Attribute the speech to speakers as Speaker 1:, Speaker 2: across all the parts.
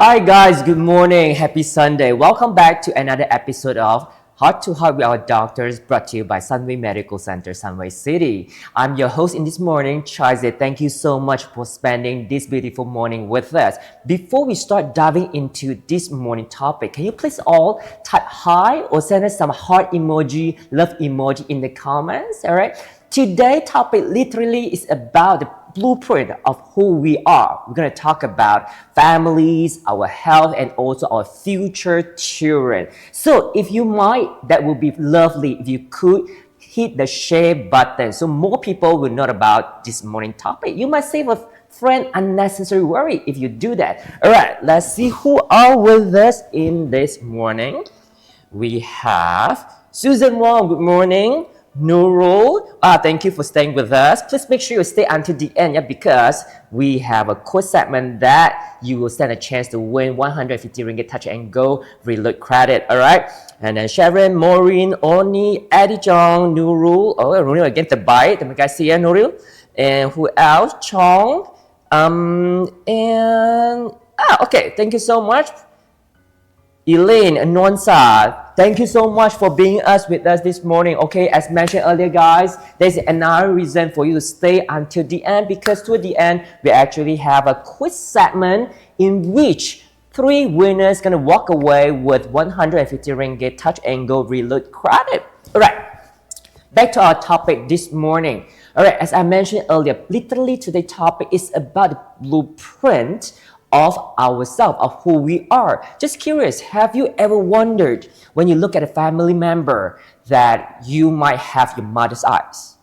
Speaker 1: Hi guys, good morning. Happy Sunday. Welcome back to another episode of Heart to Heart with our doctors, brought to you by Sunway Medical Center, Sunway City. I'm your host in this morning, Chaizé. Thank you so much for spending this beautiful morning with us. Before we start diving into this morning topic, can you please all type hi or send us some heart emoji, love emoji in the comments, all right? Today's topic literally is about the blueprint of who we are. We're going to talk about families, our health, and also our future children. So if you might, that would be lovely if you could hit the share button so more people will know about this morning topic. You might save a friend unnecessary worry if you do that. All right, let's see who are with us in this morning. We have Susan Wong, good morning. Nurul, thank you for staying with us. Please make sure you stay until the end, because we have a quiz segment that you will stand a chance to win 150 ringgit touch and go reload credit. All right. And then Sharon, Maureen, Oni, Eddie Jong, Nurul. Oh, Nurul again, terbaik. Terima kasih ya Nurul. And who else? Chong. Okay. Thank you so much. Elaine and Nonsa, thank you so much for being with us this morning. Okay, as mentioned earlier, guys, there's another reason for you to stay until the end, because toward the end, we actually have a quiz segment in which 3 winners gonna walk away with 150 ringgit touch and go reload credit. All right, back to our topic this morning. All right, as I mentioned earlier, literally today's topic is about the blueprint of ourselves, of who we are. Just curious, have you ever wondered when you look at a family member that you might have your mother's eyes,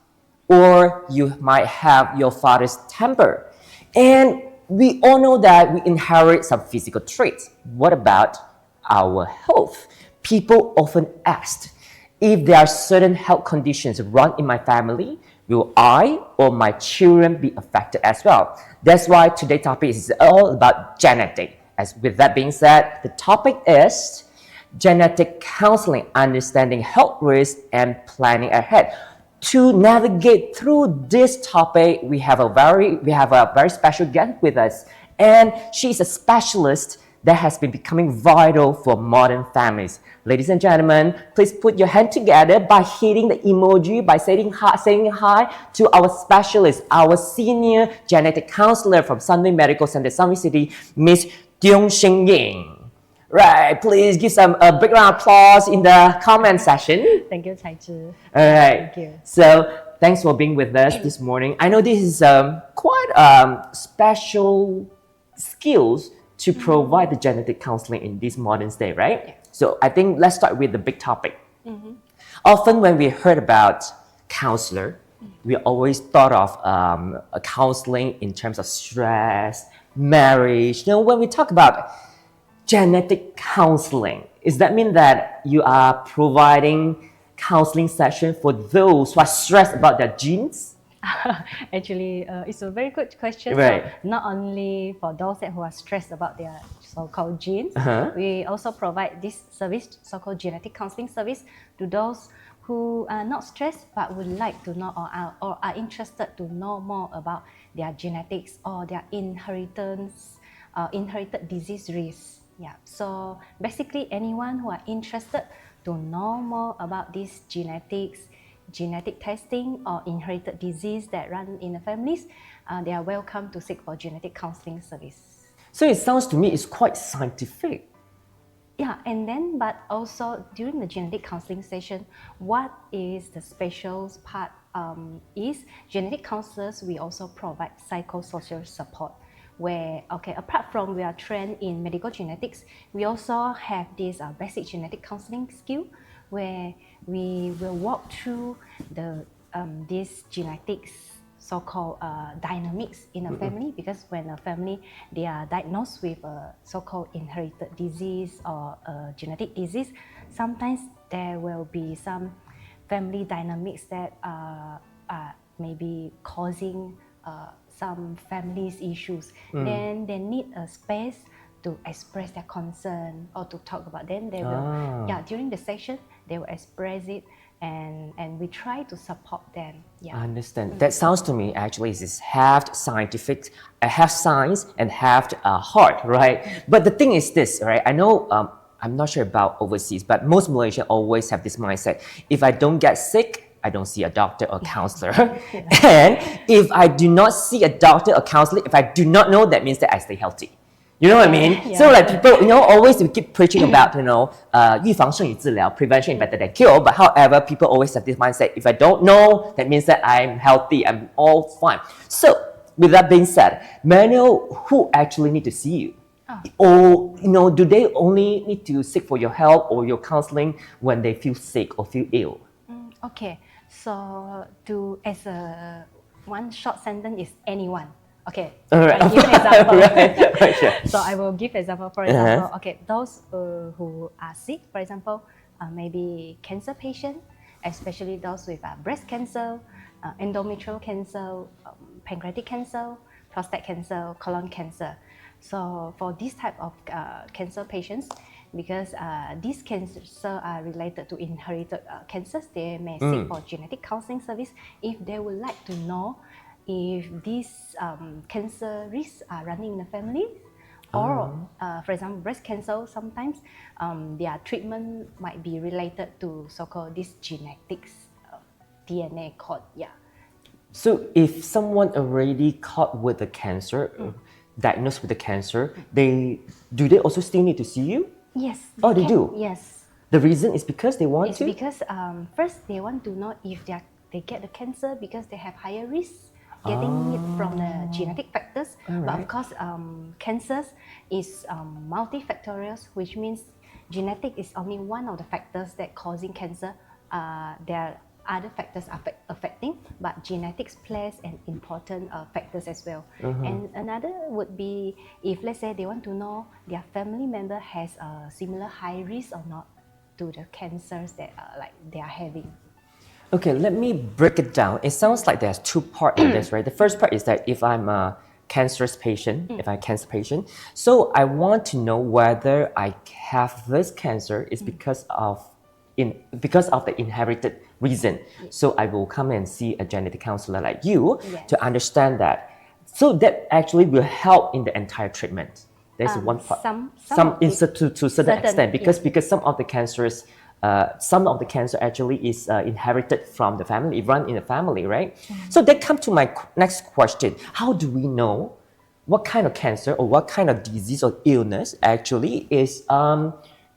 Speaker 1: or you might have your father's temper? And we all know that we inherit some physical traits. What about our health? People often ask, if there are certain health conditions run in my family, will I or my children be affected as well? That's why today's topic is all about genetic. As with that being said, the topic is genetic counseling, understanding health risks and planning ahead. To navigate through this topic, we have a very special guest with us, and she's a specialist that has been becoming vital for modern families. Ladies and gentlemen, please put your hand together by hitting the emoji, by saying hi to our specialist, our senior genetic counselor from Sunway Medical Center, Sunway City, Miss Tiong Sheng Ying. Right, please give some a big round of applause in the comment section.
Speaker 2: Thank you, Cai Zhi.
Speaker 1: All right.
Speaker 2: Thank you.
Speaker 1: So thanks for being with us this morning. I know this is quite special skills to provide the genetic counseling in this modern day, right?
Speaker 2: Yeah.
Speaker 1: So I think let's start with the big topic.
Speaker 2: Mm-hmm.
Speaker 1: Often when we heard about counselor, we always thought of a counseling in terms of stress, marriage. You know, when we talk about genetic counseling, does that mean that you are providing counseling session for those who are stressed about their genes?
Speaker 2: Actually, it's a very good question.
Speaker 1: Right.
Speaker 2: So not only for those who are stressed about their so-called genes, we also provide this service, so-called genetic counseling service, to those who are not stressed but would like to know or are interested to know more about their genetics or their inherited disease risks. Yeah. So basically, anyone who are interested to know more about these genetics, genetic testing or inherited disease that run in the families, they are welcome to seek for genetic counseling service.
Speaker 1: So it sounds to me it's quite scientific.
Speaker 2: Yeah, and then but also during the genetic counseling session, what is the special part is genetic counselors, we also provide psychosocial support, where apart from we are trained in medical genetics, we also have this basic genetic counseling skill, where we will walk through this genetics so-called dynamics in a family, because when a family they are diagnosed with a so-called inherited disease or a genetic disease, sometimes there will be some family dynamics that are maybe causing some families issues. Then they need a space to express their concern or to talk about. Then they will, during the session, they will express it and we try to support them. Yeah.
Speaker 1: I understand. That sounds to me actually is half scientific, half science and half heart, right? But the thing is this, right? I know I'm not sure about overseas, but most Malaysians always have this mindset: if I don't get sick, I don't see a doctor or counselor. And if I do not see a doctor or counselor, if I do not know, that means that I stay healthy. You know what I mean?
Speaker 2: Yeah.
Speaker 1: So like people, always we keep preaching about, 预防胜于治疗, prevention is better than cure. But however, people always have this mindset: if I don't know, that means that I'm healthy, I'm all fine. So with that being said, may I know who actually need to see you? Or do they only need to seek for your help or your counseling when they feel sick or feel ill?
Speaker 2: Okay, so as a one short sentence is anyone. Okay,
Speaker 1: Alright.
Speaker 2: I give an example.
Speaker 1: Right, sure.
Speaker 2: So I will give example. For example, okay, those who are sick, for example, maybe cancer patient, especially those with breast cancer, endometrial cancer, pancreatic cancer, prostate cancer, colon cancer. So for this type of cancer patients, because these cancers are related to inherited cancers, they may seek for genetic counseling service if they would like to know if these cancer risks are running in the family, or for example, breast cancer, sometimes their treatment might be related to so-called this genetics DNA code. Yeah.
Speaker 1: So if someone already caught with the cancer, diagnosed with the cancer, do they also still need to see you?
Speaker 2: Yes.
Speaker 1: Oh, they do?
Speaker 2: Yes.
Speaker 1: The reason is because they want to?
Speaker 2: It's because first they want to know if they get the cancer because they have higher risk getting it from the genetic factors.
Speaker 1: Alright.
Speaker 2: But of course, cancers is multifactorial, which means genetic is only one of the factors that causing cancer. There are other factors affecting, but genetics plays an important factors as well. And another would be if, let's say, they want to know their family member has a similar high risk or not to the cancers that they are having.
Speaker 1: Okay, let me break it down. It sounds like there's two parts in this, right? The first part is that if I'm a cancerous patient, if I'm a cancer patient, so I want to know whether I have this cancer is because of the inherited reason. So I will come and see a genetic counselor like you to understand that. So that actually will help in the entire treatment. There's one part. Some to a certain extent because some of the cancers. Some of the cancer actually is inherited from the family, run in the family, right? So that comes to my next question. How do we know what kind of cancer or what kind of disease or illness actually is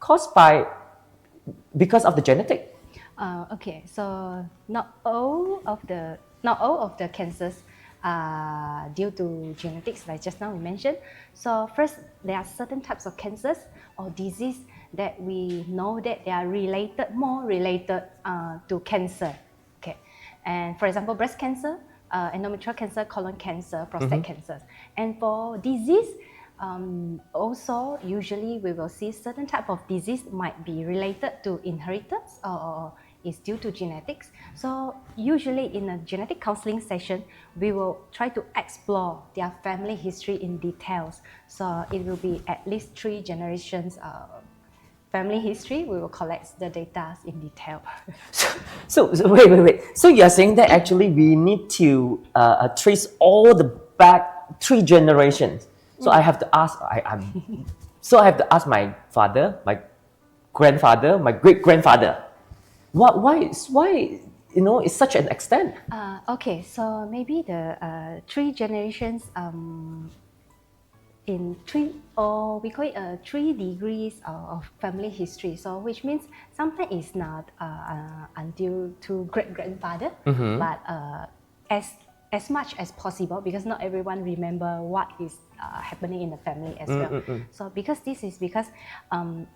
Speaker 1: caused because of the genetic?
Speaker 2: Okay, so not all of the cancers are due to genetics, like just now we mentioned. So first, there are certain types of cancers or disease that we know that they are more related to cancer. Okay, and for example, breast cancer, endometrial cancer, colon cancer, prostate cancers. And for disease, also usually we will see certain type of disease might be related to inheritance or is due to genetics. So usually in a genetic counseling session, we will try to explore their family history in details. So it will be at least 3 generations family history. We will collect the data in detail.
Speaker 1: So wait. So you're saying that actually we need to trace all the back 3 generations. So I have to ask. So I have to ask my father, my grandfather, my great grandfather. Why? It's such an extent.
Speaker 2: Okay, so maybe the 3 generations in 3, or we call it 3 degrees of family history. So which means sometimes it's not until to great grandfather, but as much as possible, because not everyone remember what is happening in the family as well. So because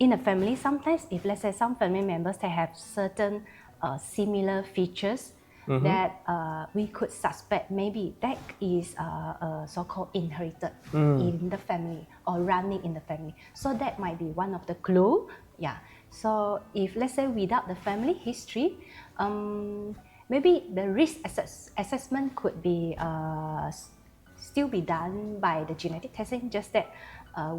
Speaker 2: in a family, sometimes if let's say some family members they have certain similar features that we could suspect maybe that is so-called inherited in the family or running in the family. So that might be one of the clue. Yeah. So if let's say without the family history, maybe the risk assessment could be still be done by the genetic testing, just that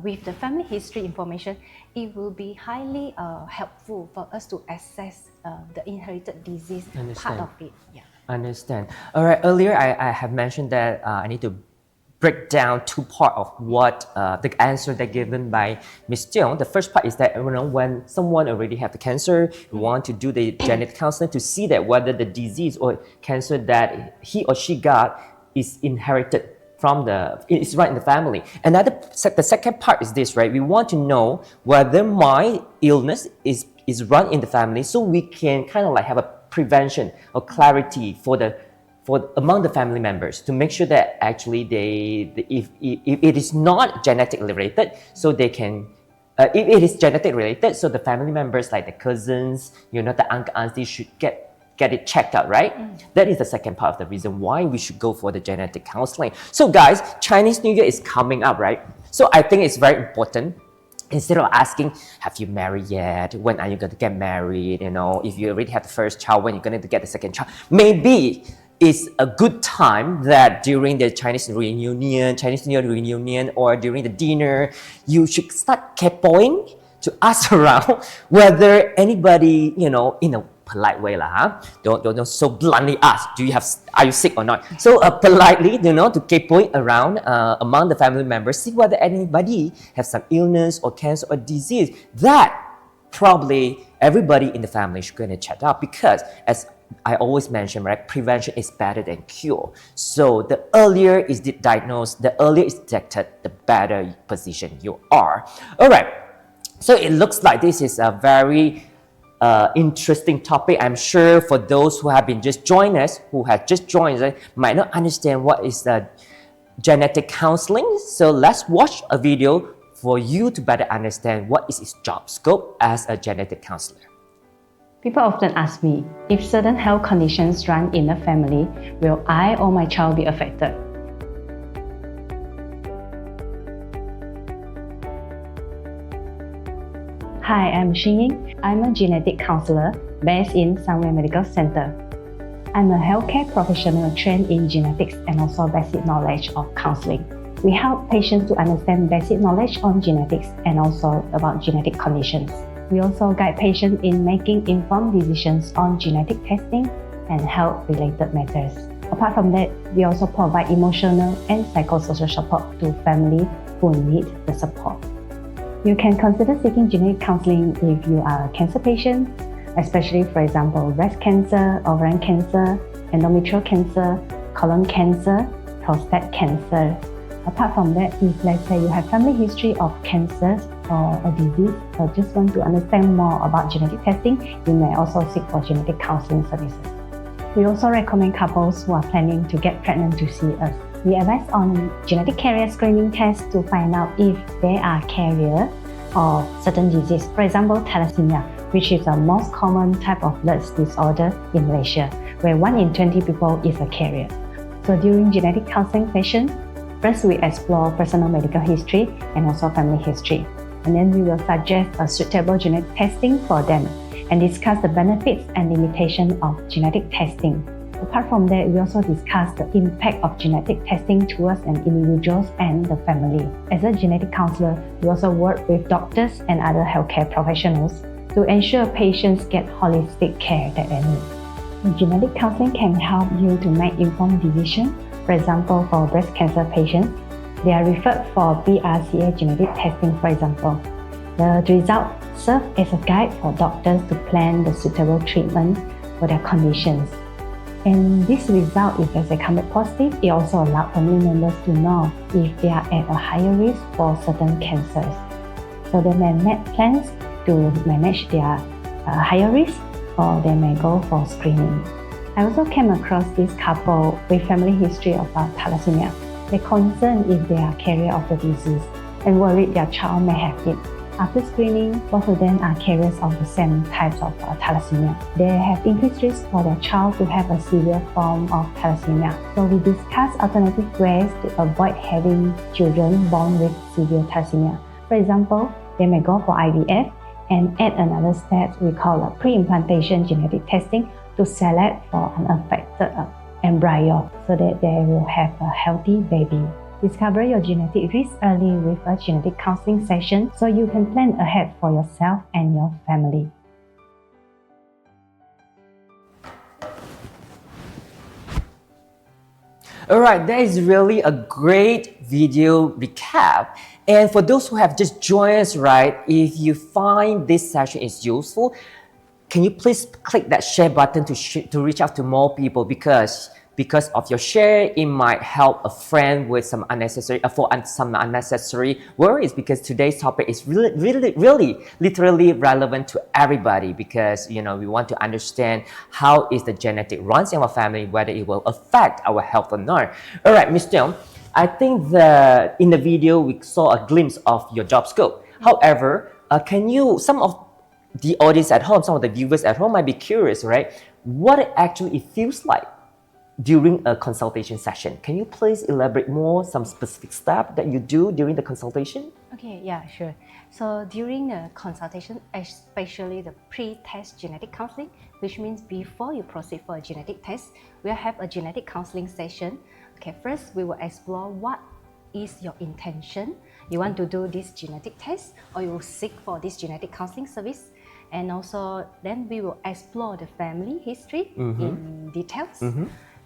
Speaker 2: with the family history information, it will be highly helpful for us to assess the inherited disease part of it. Yeah.
Speaker 1: Understand. All right. Earlier, I have mentioned that I need to break down two parts of what the answer that given by Ms. Tiong. The first part is that when someone already have the cancer, you want to do the genetic counseling to see that whether the disease or cancer that he or she got is inherited it's right in the family. And the second part is this, right? We want to know whether my illness is run in the family, so we can kind of like have a prevention or clarity for among the family members to make sure that actually if it is not genetically related, so they can if it is genetic related, so the family members like the cousins, the uncle, auntie should get it checked out, right? That is the second part of the reason why we should go for the genetic counseling. So guys, Chinese New Year is coming up, right? So I think it's very important, instead of asking, have you married yet? When are you going to get married? If you already have the first child, when you're going to get the second child? Maybe it's a good time that during the Chinese New Year reunion, or during the dinner, you should start kepoing to ask around whether anybody, in a polite way don't so bluntly ask, are you sick or not? So politely, to keep around among the family members, see whether anybody has some illness or cancer or disease that probably everybody in the family should go and check out, because as I always mention, right, prevention is better than cure. So the earlier is diagnosed, the earlier is detected, the better position you are. All right. So it looks like this is a very interesting topic. I'm sure for those who have been just joined us, might not understand what is the genetic counseling. So let's watch a video for you to better understand what is its job scope as a genetic counselor.
Speaker 2: People often ask me, if certain health conditions run in a family, will I or my child be affected? Hi, I'm Xin Ying. I'm a genetic counselor based in Sunway Medical Center. I'm a healthcare professional trained in genetics and also basic knowledge of counseling. We help patients to understand basic knowledge on genetics and also about genetic conditions. We also guide patients in making informed decisions on genetic testing and health-related matters. Apart from that, we also provide emotional and psychosocial support to families who need the support. You can consider seeking genetic counseling if you are a cancer patient, especially, for example, breast cancer, ovarian cancer, endometrial cancer, colon cancer, prostate cancer. Apart from that, if let's say you have family history of cancers or a disease, or just want to understand more about genetic testing, you may also seek for genetic counseling services. We also recommend couples who are planning to get pregnant to see us. We advise on genetic carrier screening tests to find out if they are carrier of certain disease. For example, thalassemia, which is the most common type of blood disorder in Malaysia, where 1 in 20 people is a carrier. So during genetic counseling session, first we explore personal medical history and also family history. And then we will suggest a suitable genetic testing for them and discuss the benefits and limitations of genetic testing. Apart from that, we also discuss the impact of genetic testing towards an individuals and the family. As a genetic counselor, we also work with doctors and other healthcare professionals to ensure patients get holistic care that they need. Genetic counseling can help you to make informed decisions. For example, for breast cancer patients, they are referred for BRCA genetic testing, for example. The result serves as a guide for doctors to plan the suitable treatment for their conditions. And this result, if they come back positive, it also allows family members to know if they are at a higher risk for certain cancers. So they may make plans to manage their higher risk, or they may go for screening. I also came across this couple with family history of thalassemia. They're concerned if they are carrier of the disease and worried their child may have it. After screening, both of them are carriers of the same types of thalassemia. They have increased risk for their child to have a severe form of thalassemia. So we discussed alternative ways to avoid having children born with severe thalassemia. For example, they may go for IVF and add another step we call a pre-implantation genetic testing to select for an affected embryo so that they will have a healthy baby. Discover your genetic risk early with a genetic counseling session so you can plan ahead for yourself and your family.
Speaker 1: Alright, that is really a great video recap. And for those who have just joined us, right, if you find this session is useful, can you please click that share button to reach out to more people, because of your share, it might help a friend with some unnecessary worries, because today's topic is really literally relevant to everybody, because we want to understand how is the genetic runs in our family, whether it will affect our health or not. All right, Ms. Tiong, I think in the video we saw a glimpse of your job scope. However, some of the audience at home, some of the viewers at home might be curious, right? What it feels like during a consultation session. Can you please elaborate more some specific steps that you do during the consultation?
Speaker 2: Okay, yeah, sure. So during a consultation, especially the pre-test genetic counseling, which means before you proceed for a genetic test, we'll have a genetic counseling session. Okay, first we will explore what is your intention. You want to do this genetic test, or you will seek for this genetic counseling service. And also then we will explore the family history in details.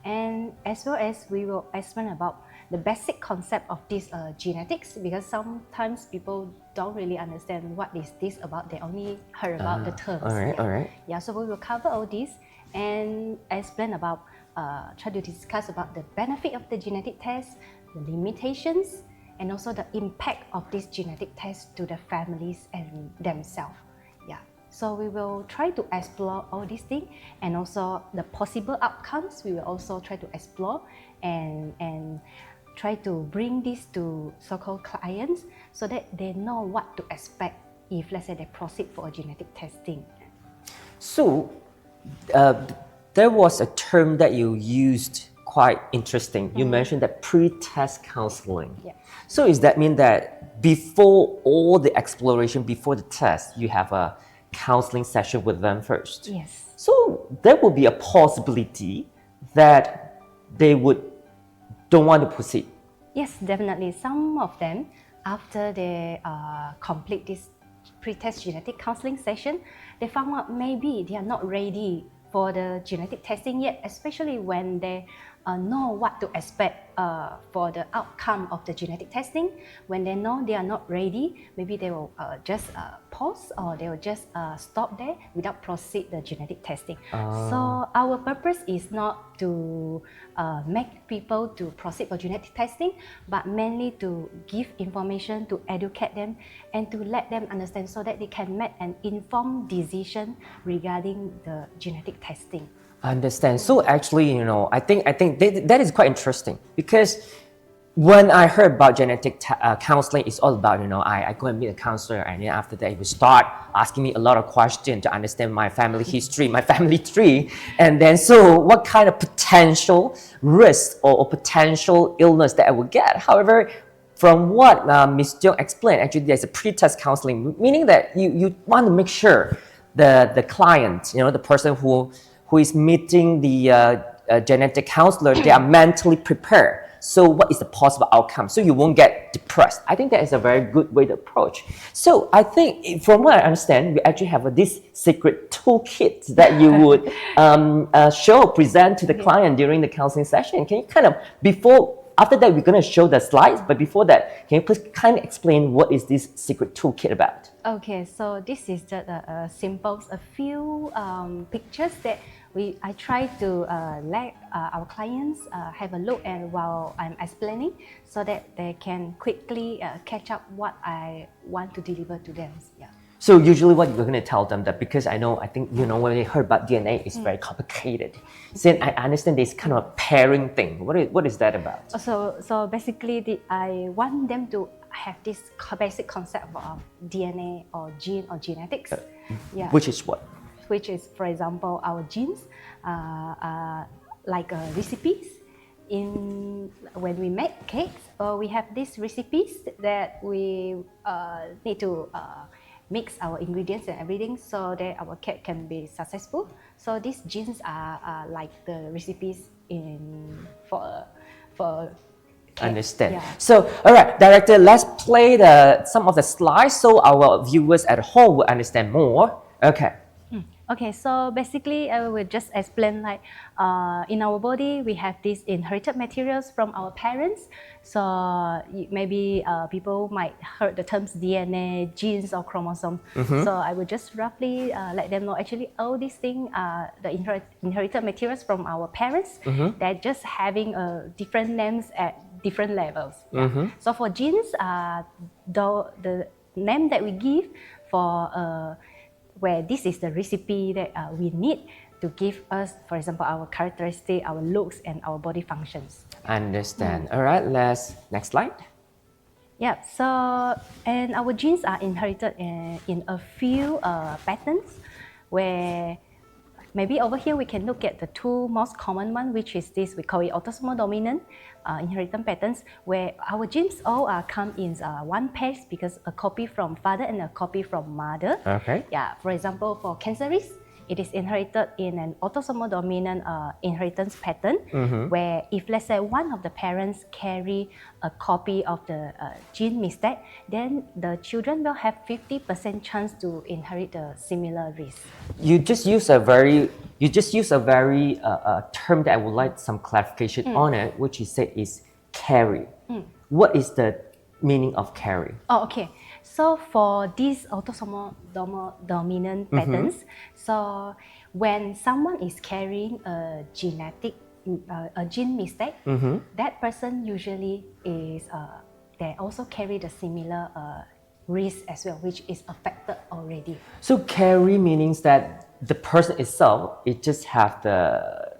Speaker 2: And as well as we will explain about the basic concept of this genetics, because sometimes people don't really understand what is this about. They only heard about the terms.
Speaker 1: All right.
Speaker 2: Yeah, so we will cover all this and explain about, try to discuss about the benefit of the genetic test, the limitations, and also the impact of this genetic test to the families and themselves. Yeah. So we will try to explore all these things, and also the possible outcomes we will also try to explore and try to bring this to so-called clients so that they know what to expect if, let's say, they proceed for a genetic testing.
Speaker 1: So there was a term that you used quite interesting. You mentioned that pre-test counseling.
Speaker 2: Yeah.
Speaker 1: So does that mean that before all the exploration, before the test, you have a counseling session with them first?
Speaker 2: Yes.
Speaker 1: So there will be a possibility that they don't want to proceed.
Speaker 2: Yes, definitely. Some of them, after they complete this pre-test genetic counseling session, they found out maybe they are not ready for the genetic testing yet, especially when they know what to expect for the outcome of the genetic testing. When they know they are not ready, maybe they will just pause, or they will just stop there without proceed the genetic testing. So our purpose is not to make people to proceed for genetic testing, but mainly to give information, to educate them, and to let them understand so that they can make an informed decision regarding the genetic testing.
Speaker 1: I understand. So actually, I think that is quite interesting, because when I heard about genetic counseling, it's all about, I go and meet a counselor, and then after that, he will start asking me a lot of questions to understand my family history, my family tree, and then so what kind of potential risk or potential illness that I would get. However, from what Ms. Tiong explained, actually there's a pre-test counseling, meaning that you want to make sure the client, the person who is meeting the genetic counselor, they are mentally prepared. So what is the possible outcome? So you won't get depressed. I think that is a very good way to approach. So I think, from what I understand, we actually have this secret toolkit that you would present to the client during the counseling session. Can you after that, we're going to show the slides, but before that, can you please kind of explain what is this secret toolkit about?
Speaker 2: Okay, so this is just a few pictures that I try to let our clients have a look at while I'm explaining, so that they can quickly catch up what I want to deliver to them. Yeah.
Speaker 1: So usually what you're going to tell them, that because I think when they heard about DNA, it's very complicated. So I understand this kind of pairing thing. What is that about?
Speaker 2: So basically, I want them to have this basic concept of DNA or gene or genetics. Yeah.
Speaker 1: Which is what?
Speaker 2: Which is, for example, our genes like recipes. When we make cakes, we have these recipes that we need to mix our ingredients and everything so that our cake can be successful. So these genes are like the recipes for
Speaker 1: Understand.
Speaker 2: Yeah.
Speaker 1: So, all right, director, let's play some of the slides so our viewers at home will understand more. Okay.
Speaker 2: Okay, so basically I will just explain like in our body we have these inherited materials from our parents. So maybe people might heard the terms DNA, genes or chromosomes. So I will just roughly let them know actually all these things are the inherited materials from our parents. They're just having different names at different levels. Yeah. So for genes, the name that we give for where this is the recipe that we need to give us, for example, our characteristic, our looks, and our body functions.
Speaker 1: Understand. All right, next slide.
Speaker 2: Yeah, so, and our genes are inherited in a few patterns where maybe over here we can look at the two most common one, which is this, we call it autosomal dominant inheritance patterns, where our genes all come in one pair because a copy from father and a copy from mother.
Speaker 1: Okay.
Speaker 2: Yeah, for example, for canceris, it is inherited in an autosomal dominant inheritance pattern, where if let's say one of the parents carry a copy of the gene mistake, then the children will have 50% chance to inherit a similar risk.
Speaker 1: You just use a very term that I would like some clarification on it, which you said is carry. What is the meaning of carry?
Speaker 2: Oh, okay. So for these autosomal dominant patterns, so when someone is carrying a gene mistake, that person usually is they also carry the similar risk as well, which is affected already.
Speaker 1: So carry means that the person itself, it just have the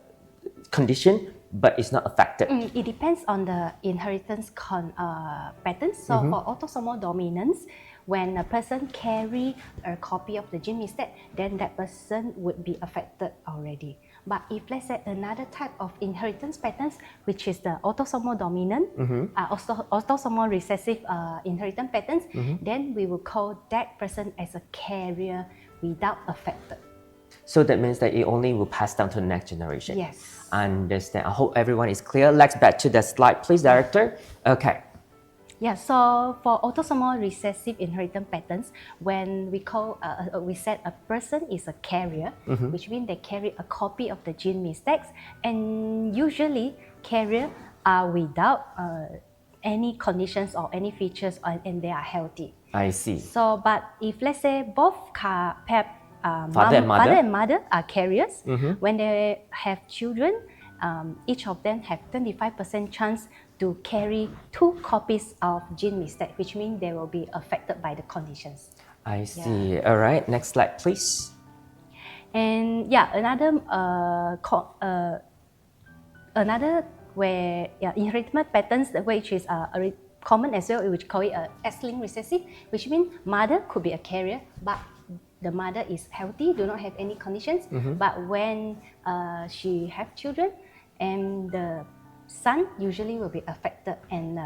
Speaker 1: condition, but it's not affected.
Speaker 2: It depends on the inheritance patterns. So for autosomal dominance, when a person carry a copy of the gene mistake, then that person would be affected already. But if let's say another type of inheritance patterns, which is the autosomal dominant, autosomal recessive inheritance patterns, then we will call that person as a carrier without affected.
Speaker 1: So that means that it only will pass down to the next generation.
Speaker 2: Yes.
Speaker 1: Understand. I hope everyone is clear. Let's back to the slide, please, director. Okay.
Speaker 2: Yeah, so for autosomal recessive inheritance patterns, when we said a person is a carrier, which means they carry a copy of the gene mistakes, and usually carrier are without any conditions or any features, and they are healthy.
Speaker 1: I see.
Speaker 2: So, but if let's say both
Speaker 1: father and
Speaker 2: mother are carriers, when they have children, each of them have 25% chance to carry 2 copies of gene mistake, which means they will be affected by the conditions.
Speaker 1: I see. All right, next slide, please.
Speaker 2: And yeah, another where inheritance patterns, which is common as well, we call it X-linked recessive, which means mother could be a carrier, but the mother is healthy, do not have any conditions. But when she have children, and the son usually will be affected, and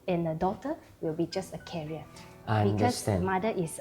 Speaker 2: the daughter will be just a carrier. Because the mother is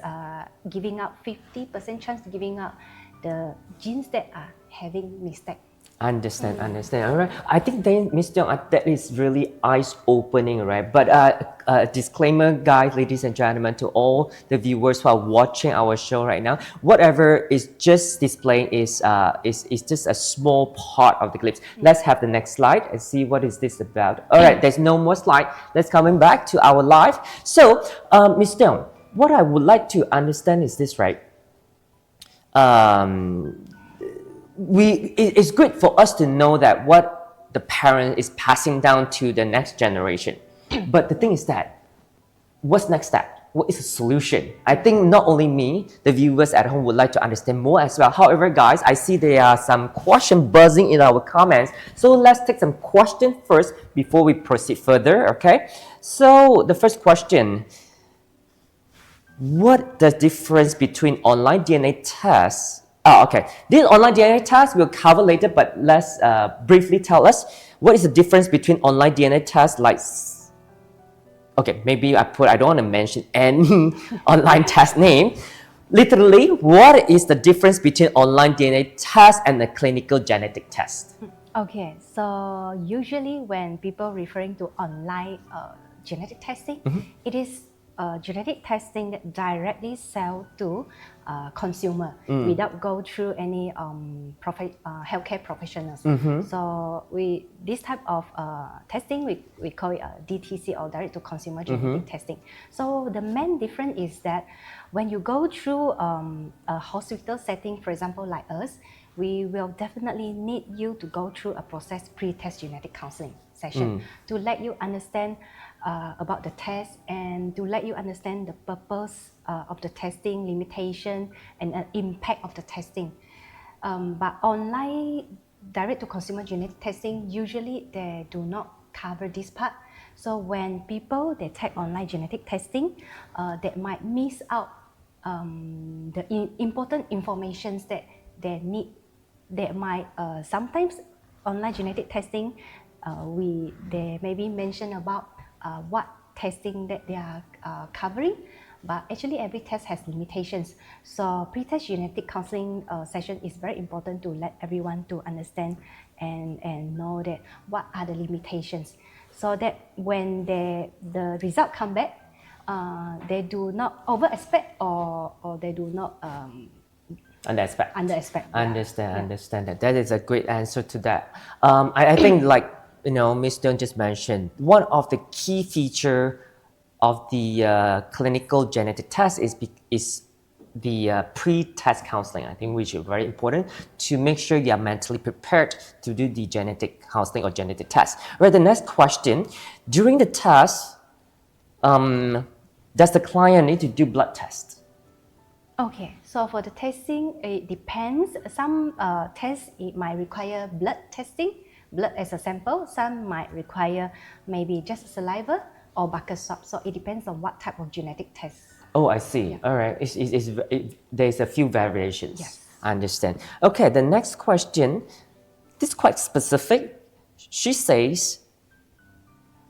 Speaker 2: giving out 50% chance to giving out the genes that are having mistake.
Speaker 1: Understand. All right. I think then, Ms. Tiong, that is really eyes-opening, right? But disclaimer, guys, ladies and gentlemen, to all the viewers who are watching our show right now, whatever is just displaying is just a small part of the clips. Let's have the next slide and see what is this about. All right, there's no more slide. Let's coming back to our live. So, Ms. Tiong, what I would like to understand is this, right? It's good for us to know that what the parent is passing down to the next generation. But the thing is that, what's next step? What is the solution? I think not only me, the viewers at home would like to understand more as well. However, guys, I see there are some questions buzzing in our comments. So let's take some questions first before we proceed further, okay? So the first question, what the difference between online DNA tests? Okay. This online DNA test we'll cover later, but let's briefly tell us what is the difference between online DNA tests like... Okay, maybe I don't want to mention any online test name. Literally, what is the difference between online DNA test and a clinical genetic test?
Speaker 2: Okay, so usually when people referring to online genetic testing, it is genetic testing that directly sell to consumer without go through any healthcare professionals. So this type of testing we call it DTC or direct to consumer genetic testing. So the main difference is that when you go through a hospital setting, for example like us, we will definitely need you to go through a process pre-test genetic counseling session to let you understand about the test and to let you understand the purpose of the testing, limitation, and impact of the testing. But online direct-to-consumer genetic testing, usually they do not cover this part. So when people they take online genetic testing, they might miss out the important informations that they need. They might sometimes online genetic testing, they maybe mention about what testing that they are covering, but actually every test has limitations. So pre-test genetic counseling session is very important to let everyone to understand and know that what are the limitations, so that when the result come back, they do not over expect or they do not
Speaker 1: Understand.
Speaker 2: Yeah.
Speaker 1: Understand that. That is a great answer to that. I think like Miss Dunn just mentioned, one of the key feature of the clinical genetic test is the pre-test counseling. I think which is very important to make sure you are mentally prepared to do the genetic counseling or genetic test. Right. The next question: during the test, does the client need to do blood test?
Speaker 2: Okay, so for the testing, it depends. Some tests it might require blood testing, blood as a sample. Some might require maybe just saliva or buccal swab. So it depends on what type of genetic test.
Speaker 1: Oh, I see. All right. There's a few variations.
Speaker 2: Yes.
Speaker 1: I understand. Okay, the next question, this is quite specific. She says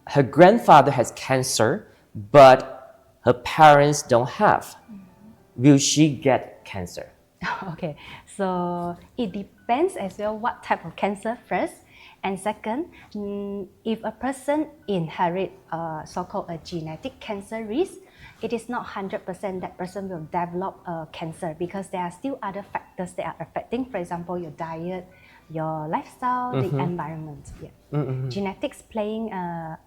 Speaker 1: her grandfather has cancer, but her parents don't have. Will she get cancer?
Speaker 2: Okay, so it depends as well what type of cancer first. And second, if a person inherit so-called a genetic cancer risk, it is not 100% that person will develop cancer, because there are still other factors that are affecting, for example, your diet, your lifestyle, the environment. Yeah. Genetics playing a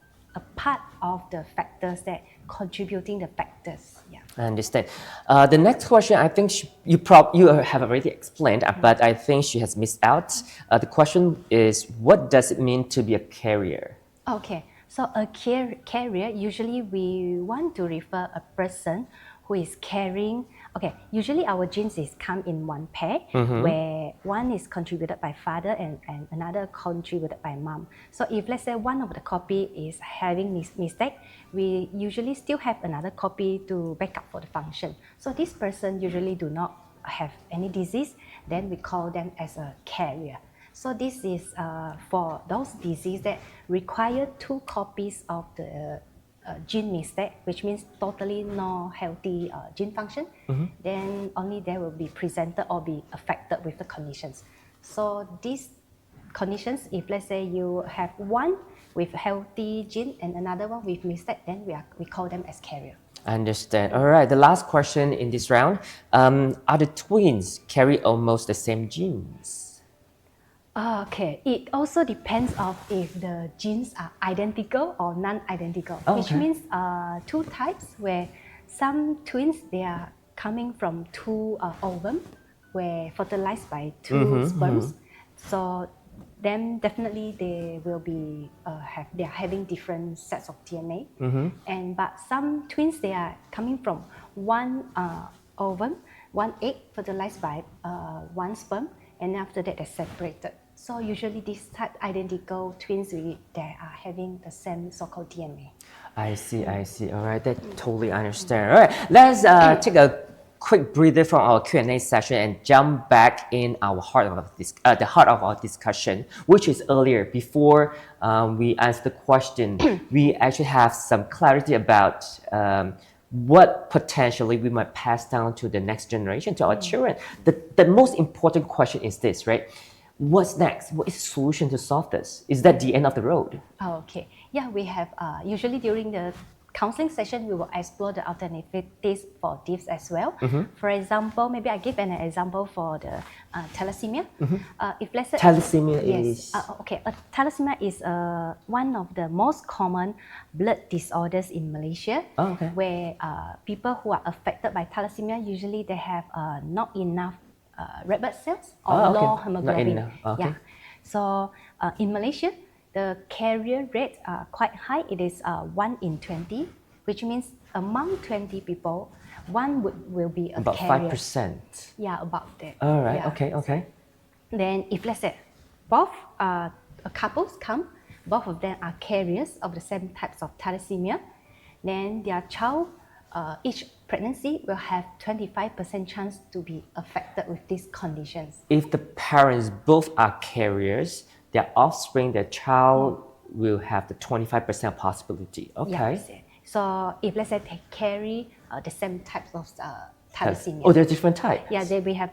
Speaker 2: part of the factors that contributing the factors. Yeah.
Speaker 1: I understand. The next question, I think you have already explained, but I think she has missed out. The question is, what does it mean to be a carrier?
Speaker 2: Okay, so a carrier, usually we want to refer a person who is carrying. Okay, usually our genes is come in one pair, where one is contributed by father and another contributed by mom. So if let's say one of the copy is having mistake, we usually still have another copy to back up for the function. So this person usually do not have any disease, then we call them as a carrier. So this is for those diseases that require two copies of the gene mistake, which means totally no healthy gene function, then only they will be presented or be affected with the conditions. So these conditions, if let's say you have one with healthy gene and another one with mistake, then we call them as carrier.
Speaker 1: I understand. All right, the last question in this round. Are the twins carry almost the same genes?
Speaker 2: Okay, it also depends of if the genes are identical or non-identical, which means two types where some twins, they are coming from two ovum where fertilized by two sperms. So then definitely they will be they are having different sets of DNA. But some twins, they are coming from one ovum, one egg fertilized by one sperm, and after that they're separated. So usually these type identical twins, they are having the same so-called DNA.
Speaker 1: I see. All right, that totally understand. All right, let's take a quick breather from our Q&A session and jump back in our heart of the heart of our discussion, which is earlier before we answer the question. We actually have some clarity about what potentially we might pass down to the next generation, to our children. The most important question is this, right? what's next? What is the solution to solve this? Is that the end of the road?
Speaker 2: Okay. Yeah, we have usually during the counseling session, we will explore the alternatives for this as well. For example, maybe I give an example for the thalassemia. If let's say
Speaker 1: Thalassemia
Speaker 2: yes,
Speaker 1: is...
Speaker 2: thalassemia is one of the most common blood disorders in Malaysia, where people who are affected by thalassemia usually they have not enough red blood cells or low hemoglobin.
Speaker 1: Not enough. Okay.
Speaker 2: Yeah. So in Malaysia, the carrier rate are quite high. It is 1 in 20, which means among 20 people, one will be a
Speaker 1: about
Speaker 2: carrier.
Speaker 1: 5%.
Speaker 2: Yeah, about that.
Speaker 1: All right.
Speaker 2: Yeah.
Speaker 1: Okay.
Speaker 2: Then if let's say both couples come, both of them are carriers of the same types of thalassemia, then their child, each pregnancy will have 25% chance to be affected with these conditions.
Speaker 1: If the parents both are carriers, their offspring, their child will have the 25% possibility. Okay.
Speaker 2: Yes. So if let's say they carry the same types of thalassemia.
Speaker 1: Oh, there are different types.
Speaker 2: Yeah, then we have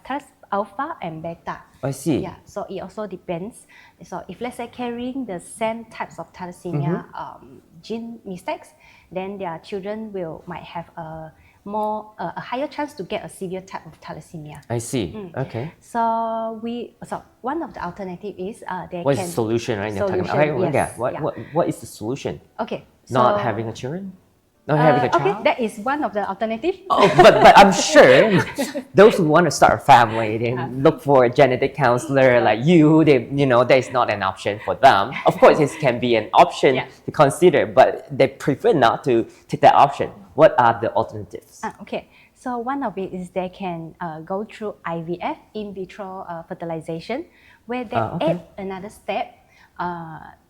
Speaker 2: alpha and beta.
Speaker 1: I see.
Speaker 2: Yeah, so it also depends. So if let's say carrying the same types of thalassemia gene mistakes, then their children might have a higher chance to get a severe type of thalassemia.
Speaker 1: I see. Okay.
Speaker 2: So one of the alternative is
Speaker 1: What is the solution, right? What is the solution?
Speaker 2: Okay.
Speaker 1: Not having a children? Not having a child?
Speaker 2: Okay, that is one of the alternatives.
Speaker 1: Oh, but I'm sure those who want to start a family, they look for a genetic counselor like you. That is not an option for them. Of course, it can be an option to consider, but they prefer not to take that option. What are the alternatives?
Speaker 2: Okay, so one of it is they can go through IVF, in vitro fertilization, where they add another step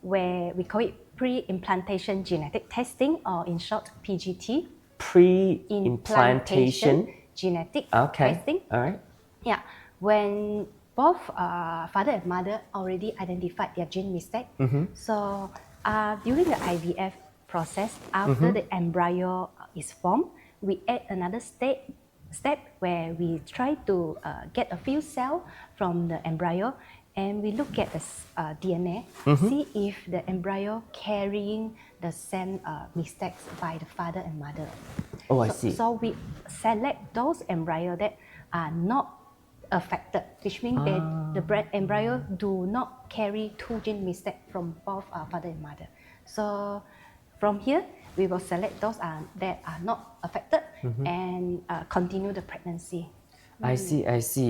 Speaker 2: where we call it pre-implantation genetic testing, or in short PGT.
Speaker 1: Pre-implantation
Speaker 2: genetic testing.
Speaker 1: All right.
Speaker 2: Yeah, when both father and mother already identified their gene mistake. So during the IVF process, after the embryo is formed, we add another step where we try to get a few cells from the embryo, and we look at the DNA, see if the embryo carrying the same mistakes by the father and mother.
Speaker 1: Oh, I see.
Speaker 2: So we select those embryos that are not affected, which means the embryo do not carry two gene mistakes from both father and mother. So from here, we will select those that are not affected and continue the pregnancy.
Speaker 1: I see.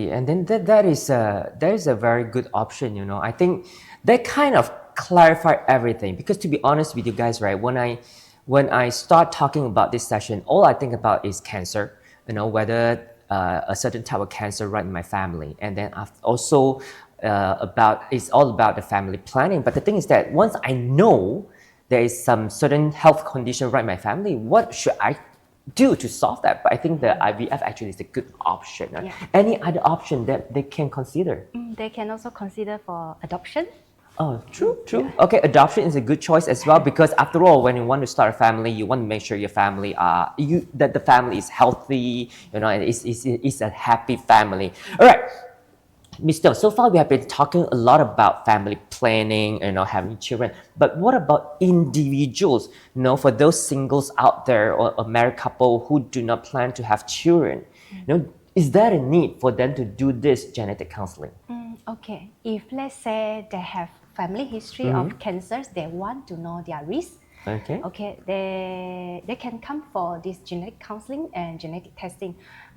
Speaker 1: And then that is a very good option, I think that kind of clarify everything, because to be honest with you guys, right, when I start talking about this session, all I think about is cancer, whether a certain type of cancer right in my family, and then I've also it's all about the family planning. But the thing is that once I know there is some certain health condition right in my family, what should I do to solve that? But I think the IVF actually is a good option.
Speaker 2: Yeah.
Speaker 1: Any other option that they can consider?
Speaker 2: They can also consider for adoption.
Speaker 1: Oh, true. Yeah. Okay, adoption is a good choice as well, because after all, when you want to start a family, you want to make sure your family that the family is healthy, and is a happy family. All right. Mr. So far we have been talking a lot about family planning, having children. But what about individuals? For those singles out there or a married couple who do not plan to have children, is there a need for them to do this genetic counseling?
Speaker 2: Okay, if let's say they have family history of cancers, they want to know their risk. Okay, they can come for this genetic counseling and genetic testing.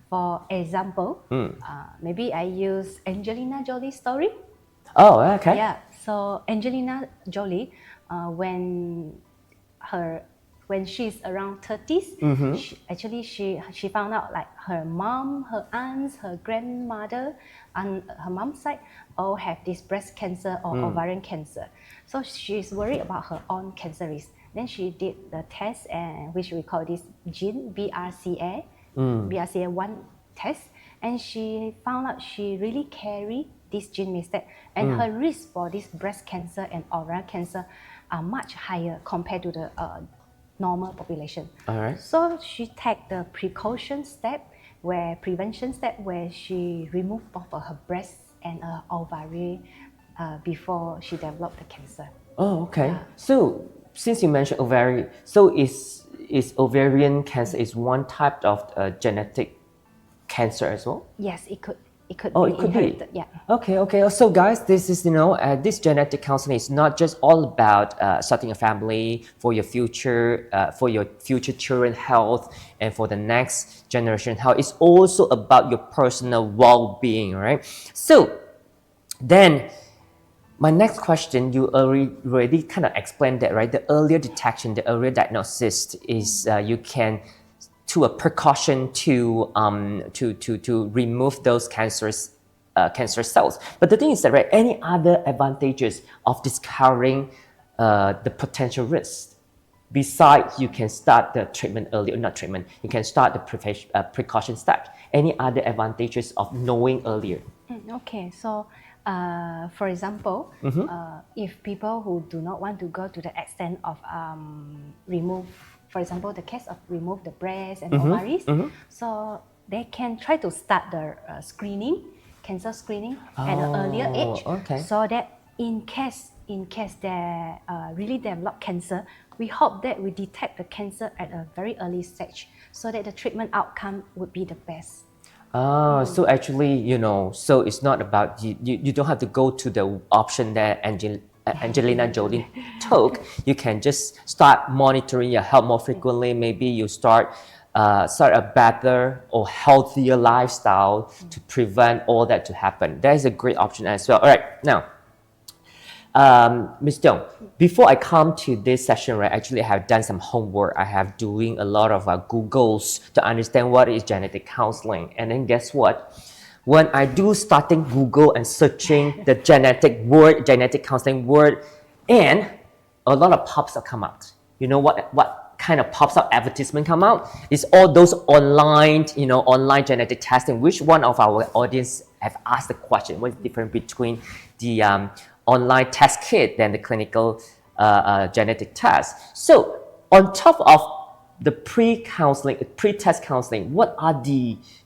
Speaker 2: For example, maybe I use Angelina Jolie's story.
Speaker 1: Oh, okay.
Speaker 2: Yeah, so Angelina Jolie, when she's around 30s, she found out like her mom, her aunts, her grandmother, and her mom's side all have this breast cancer or ovarian cancer. So she's worried about her own cancer risk. Then she did the test, which we call this gene BRCA1 test, and she found out she really carry this gene mistake, and her risk for this breast cancer and ovarian cancer are much higher compared to the normal population.
Speaker 1: All right.
Speaker 2: So she take the prevention step where she removed both of her breast and her ovary before she developed the cancer.
Speaker 1: Oh, okay.
Speaker 2: Yeah.
Speaker 1: So since you mentioned ovarian, so is ovarian cancer is one type of genetic cancer as well?
Speaker 2: Yes, it could
Speaker 1: Oh,
Speaker 2: be
Speaker 1: it could be.
Speaker 2: inherited. Yeah.
Speaker 1: Okay. So guys, this is this genetic counseling is not just all about starting a family for your future children health and for the next generation health. It's also about your personal well-being, right? So then my next question, you already kind of explained that, right? The earlier detection, the earlier diagnosis is you can to a precaution to remove those cancer cells. But the thing is that, right, any other advantages of discovering the potential risks? Besides, you can start the treatment earlier, not treatment, you can start the precaution step. Any other advantages of knowing earlier?
Speaker 2: Okay, so for example, if people who do not want to go to the extent of remove, for example, the case of remove the breast and ovaries, so they can try to start the cancer screening at an earlier age,
Speaker 1: okay.
Speaker 2: so that in case they really develop cancer, we hope that we detect the cancer at a very early stage, so that the treatment outcome would be the best.
Speaker 1: So actually, so it's not about you don't have to go to the option that Angelina Jolie took. You can just start monitoring your health more frequently. Maybe you start a better or healthier lifestyle to prevent all that to happen. That is a great option as well. All right, now, Ms. Dong, before I come to this session, right, actually I have done some homework. I have doing a lot of Googles to understand what is genetic counseling. And then guess what? When I do starting Google and searching the genetic counseling word, and a lot of pop-ups come out. You know what kind of pops up advertisement come out? It's all those online genetic testing. Which one of our audience have asked the question? What's the difference between the online test kit than the clinical genetic test? So on top of the pre-test counseling,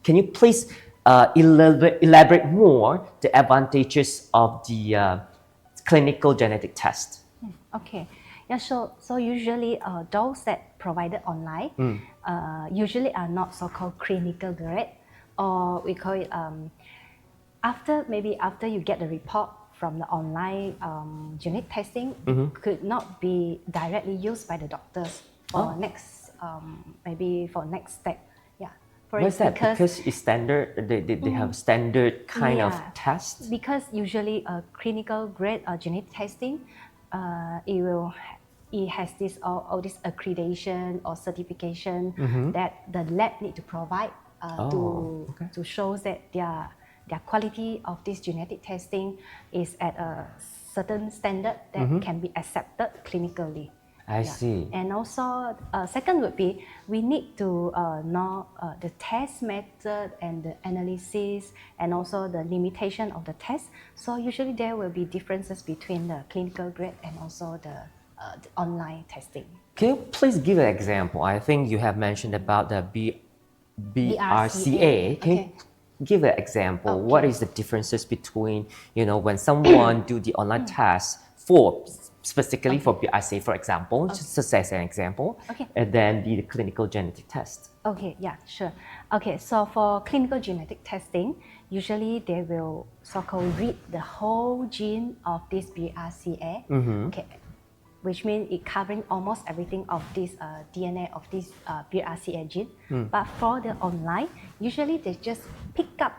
Speaker 1: can you please elaborate more the advantages of the clinical genetic test?
Speaker 2: Okay, yeah. So usually those that provided online usually are not so-called clinical grade, or we call it after you get the report from the online genetic testing, could not be directly used by the doctors for next next step. Yeah.
Speaker 1: What's that? Because it's standard. They have standard kind of test.
Speaker 2: Because usually a clinical grade genetic testing, it has all this accreditation or certification that the lab need to provide to show that their quality of this genetic testing is at a certain standard that can be accepted clinically.
Speaker 1: I see.
Speaker 2: And also, second would be we need to know the test method and the analysis, and also the limitation of the test. So usually there will be differences between the clinical grade and also the online testing.
Speaker 1: Can you please give an example? I think you have mentioned about the BRCA. Can you give an example?
Speaker 2: Okay.
Speaker 1: What is the differences between when someone do the online test specifically for BRCA, for example, just as an example, and then the clinical genetic test?
Speaker 2: Okay, yeah, sure. Okay, so for clinical genetic testing, usually they will so-called read the whole gene of this BRCA. Okay, which means it covering almost everything of this DNA of this BRCA gene. But for the online, usually they just pick up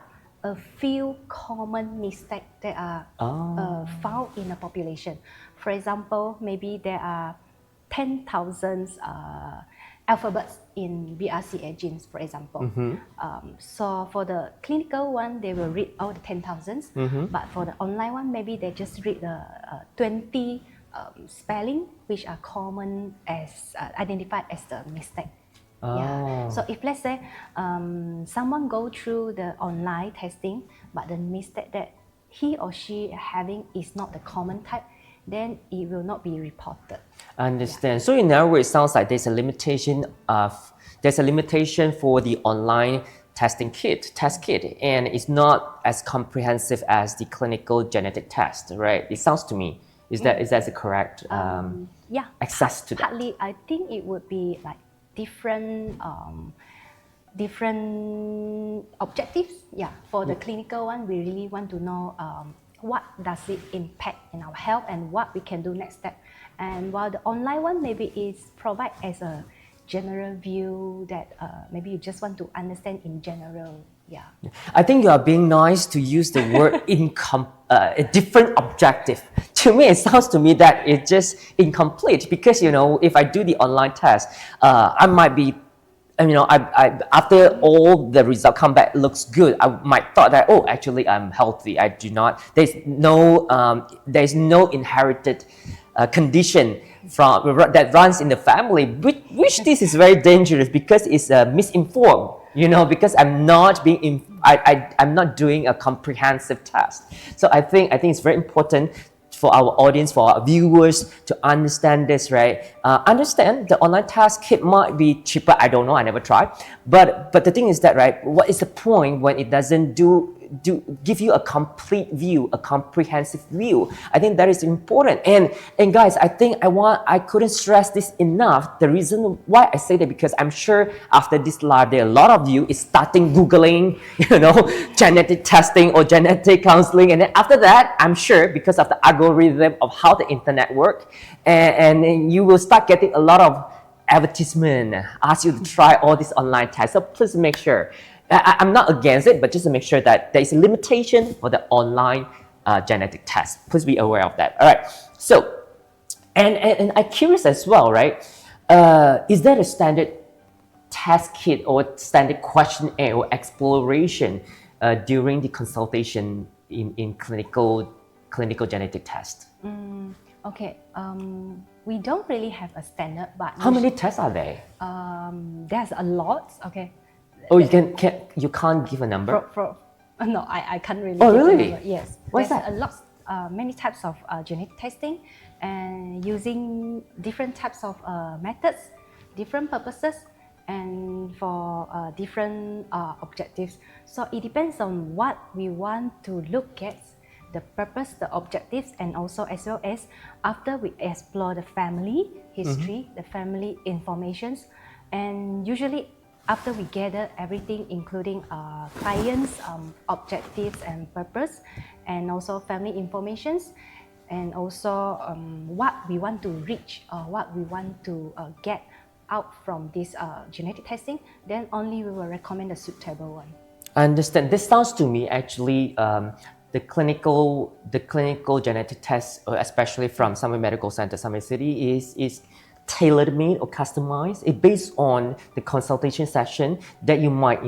Speaker 2: a few common mistakes that are found in a population. For example, maybe there are 10,000 alphabets in BRCA genes, for example. So for the clinical one, they will read all the 10,000s. But for the online one, maybe they just read the 20 spelling, which are common as identified as the mistake. Yeah. So if let's say someone go through the online testing, but the mistake that he or she having is not the common type, then it will not be reported.
Speaker 1: I understand. So in other words, it sounds like there's a limitation for the online testing kit, test kit, and it's not as comprehensive as the clinical genetic test, right? It sounds to me. Is that the correct
Speaker 2: Yeah,
Speaker 1: access to that?
Speaker 2: partly I think it would be like different different objectives. Yeah, for the clinical one, we really want to know what does it impact in our health and what we can do next step. And while the online one maybe is provide as a general view that maybe you just want to understand in general. Yeah.
Speaker 1: I think you are being nice to use the word a different objective. To me, it sounds to me that it's just incomplete because if I do the online test, I might be, after all the result come back looks good, I might thought that actually I'm healthy. I do not. There's no inherited condition that runs in the family, which this is very dangerous because it's misinformed. Because I'm not I'm not doing a comprehensive test. So I think it's very important for our audience, for our viewers to understand this, right? Understand the online test kit might be cheaper. I don't know. I never tried. But the thing is that, right? What is the point when it doesn't give you a complete view, a comprehensive view? I think that is important. And guys, I couldn't stress this enough. The reason why I say that because I'm sure after this live, there are a lot of you is starting Googling, genetic testing or genetic counseling. And then after that, I'm sure because of the algorithm of how the internet works, and you will start getting a lot of advertisement, ask you to try all these online tests. So please make sure. I'm not against it, but just to make sure that there is a limitation for the online genetic test. Please be aware of that. All right. So, and I'm curious as well, right? Is there a standard test kit or standard questionnaire or exploration during the consultation in clinical genetic test?
Speaker 2: Okay. We don't really have a standard, but
Speaker 1: how many tests are there?
Speaker 2: There's a lot. Okay.
Speaker 1: Oh, you can't give a number?
Speaker 2: No, I can't really.
Speaker 1: Oh,
Speaker 2: give
Speaker 1: really?
Speaker 2: A number. Yes.
Speaker 1: What's
Speaker 2: There's
Speaker 1: that?
Speaker 2: a lot, many types of genetic testing, and using different types of methods, different purposes, and for different objectives. So it depends on what we want to look at, the purpose, the objectives, and also as well as after we explore the family history, the family informations, and usually after we gather everything, including clients' objectives and purpose, and also family informations, and also what we want to reach or what we want to get out from this genetic testing, then only we will recommend a suitable one.
Speaker 1: I understand. This sounds to me actually the clinical genetic test, especially from Summit Medical Center, Summit City, is tailor made or customized. It's based on the consultation session that you might,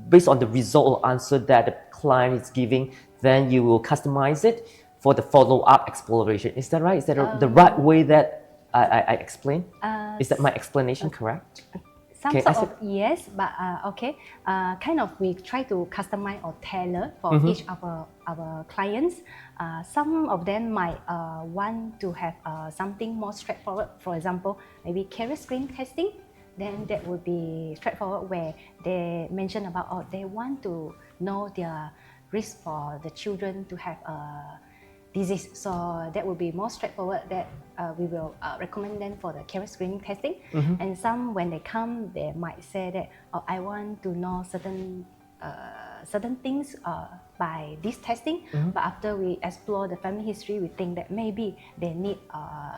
Speaker 1: based on the result or answer that the client is giving, then you will customize it for the follow-up exploration. Is that right? Is that the right way that I explain? Is that my explanation correct?
Speaker 2: Some sort of yes, but okay. Kind of we try to customize or tailor for each of our clients. Some of them might want to have something more straightforward. For example, maybe carrier screening testing. Then that would be straightforward where they mention about they want to know their risk for the children to have a disease. So that would be more straightforward that we will recommend them for the carrier screening testing. And some, when they come, they might say that I want to know certain things by this testing, but after we explore the family history, we think that maybe they need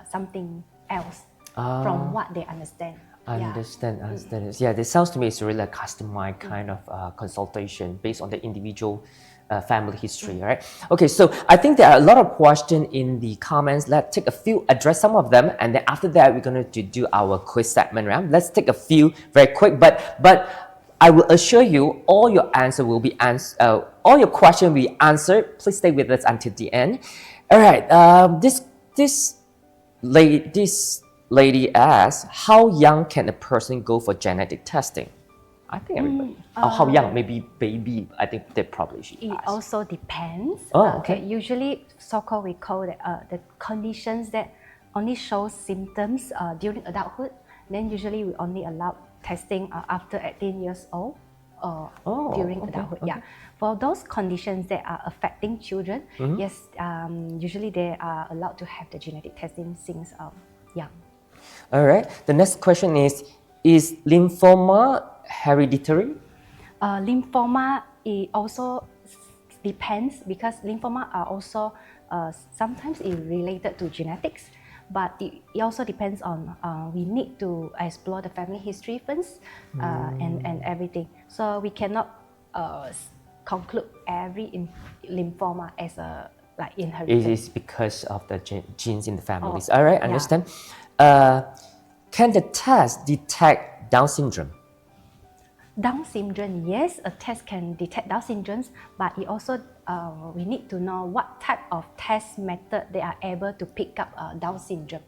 Speaker 2: something else from what they understand.
Speaker 1: Understand. Yeah, this sounds to me it's really a customized kind of consultation based on the individual family history, right? Okay, so I think there are a lot of questions in the comments. Let's take a few, address some of them, and then after that, we're going to do our quiz segment round. Let's take a few very quick, but I will assure you all your answer will be all your question will be answered. Please stay with us until the end. All right, this lady asks, how young can a person go for genetic testing? I think everybody. How young? Maybe baby. I think they probably should ask.
Speaker 2: It also depends.
Speaker 1: Okay.
Speaker 2: Usually, so-called we call the conditions that only show symptoms during adulthood. Then usually we only allow testing after 18 years old. during adulthood.
Speaker 1: Okay.
Speaker 2: Yeah, for those conditions that are affecting children, yes, usually they are allowed to have the genetic testing since young.
Speaker 1: All right. The next question is lymphoma hereditary?
Speaker 2: Lymphoma it also depends because lymphoma are also sometimes related to genetics, but it also depends on we need to explore the family history first and everything. So we cannot conclude every lymphoma as a like
Speaker 1: It
Speaker 2: inherited.
Speaker 1: is because of the genes in the families. All right,
Speaker 2: yeah.
Speaker 1: understand. Can the test detect Down syndrome?
Speaker 2: Down syndrome, yes, a test can detect Down syndrome, but it also we need to know what type of test method they are able to pick up Down syndrome.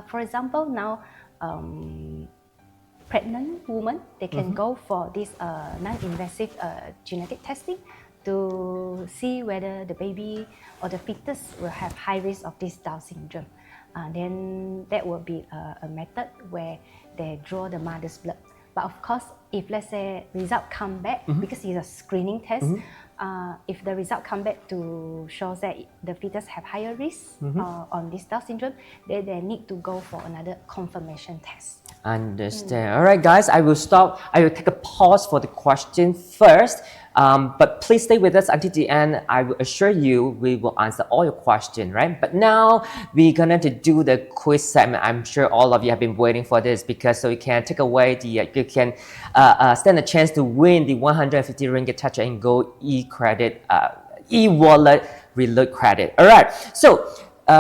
Speaker 2: For example, now pregnant women they can go for this non-invasive genetic testing to see whether the baby or the fetus will have high risk of this Down syndrome. Then that will be a method where they draw the mother's blood. But of course, if let's say result come back, because it's a screening test, if the result come back to show that the fetus have higher risk on this Down syndrome, then they need to go for another confirmation test.
Speaker 1: Understand. All right, guys, I will stop. I will take a pause for the question first. But please stay with us until the end. I will assure you we will answer all your questions, right? But now we're gonna to do the quiz segment. I'm sure all of you have been waiting for this because so you can take away the you can stand a chance to win the 150 ringgit touch and go e-credit e-wallet reload credit. All right. So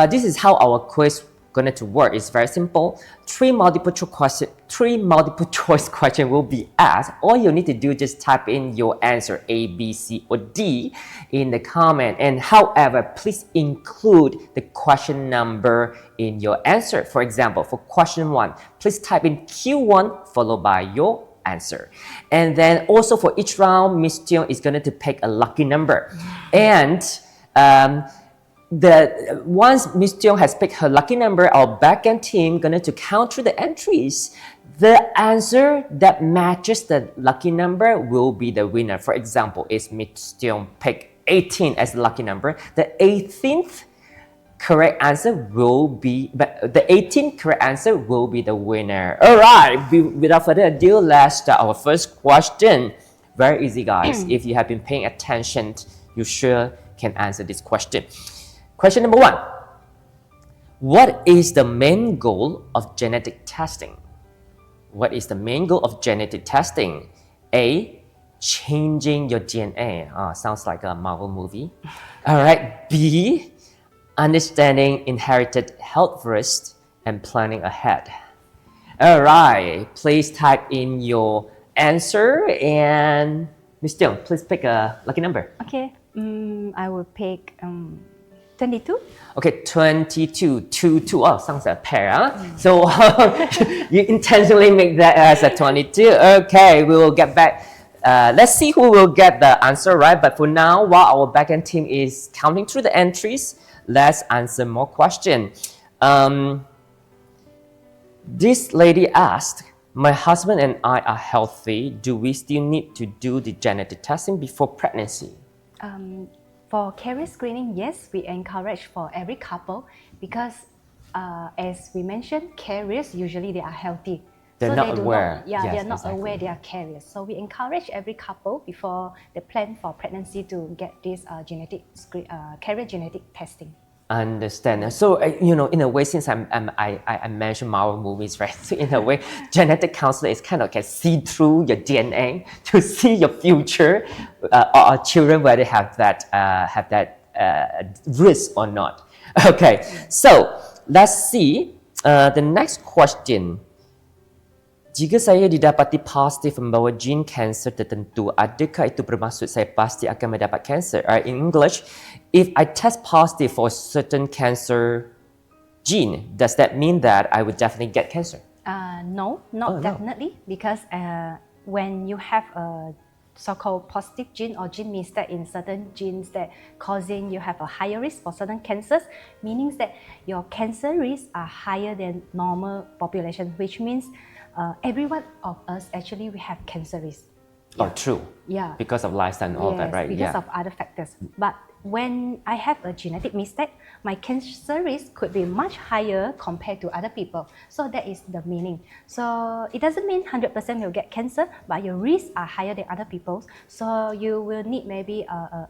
Speaker 1: this is how our quiz going to work. It's very simple. Three multiple choice question will be asked. All you need to do is just type in your answer A, B, C, or D in the comment. And however, please include the question number in your answer. For example, for question 1, please type in Q1 followed by your answer. And then also for each round, Miss Tiong is going to pick a lucky number. And once Miss Tiong has picked her lucky number, our backend team going to count through the entries. The answer that matches the lucky number will be the winner. For example, if Miss Tiong picked 18 as the lucky number, the 18th correct answer will be, but the 18th correct answer will be the winner. All right, without further ado, let's start our first question. Very easy, guys. If you have been paying attention, you sure can answer this question. Question number 1. What is the main goal of genetic testing? What is the main goal of genetic testing? A. Changing your DNA. Sounds like a Marvel movie. All right. B. Understanding inherited health risks and planning ahead. All right. Please type in your answer and Ms. Tiong, please pick a lucky number.
Speaker 2: Okay. I will pick 22.
Speaker 1: Okay, 22, 2. Oh, sounds like a pair, huh? So you intentionally make that as a 22. Okay, we will get back. Let's see who will get the answer right. But for now, while our backend team is counting through the entries, let's answer more questions. This lady asked, my husband and I are healthy. Do we still need to do the genetic testing before pregnancy?
Speaker 2: For carrier screening, yes, we encourage for every couple because as we mentioned, carriers usually they are healthy.
Speaker 1: They're not aware.
Speaker 2: They're not aware they are carriers. So we encourage every couple before they plan for pregnancy to get this carrier genetic testing.
Speaker 1: Understand. So in a way, since I mentioned Marvel movies, right? So in a way, genetic counselor is kind of can see through your DNA to see your future or children whether they have that risk or not. Okay, so let's see the next question. Jika saya didapati positif membawa gene kanser tertentu, adakah itu bermaksud saya pasti akan mendapat kanser? In English, if I test positive for a certain cancer gene, does that mean that I would definitely get cancer?
Speaker 2: No, not definitely, because when you have a so-called positive gene or gene means that in certain genes that causing you have a higher risk for certain cancers, meaning that your cancer risks are higher than normal population, which means every one of us actually we have cancer risk.
Speaker 1: Oh, true.
Speaker 2: Yeah.
Speaker 1: Because of lifestyle and all that,
Speaker 2: Yes,
Speaker 1: right?
Speaker 2: because
Speaker 1: Yeah.
Speaker 2: of other factors. But when I have a genetic mistake, my cancer risk could be much higher compared to other people. So that is the meaning. So it doesn't mean 100% will get cancer, but your risks are higher than other people's. So you will need maybe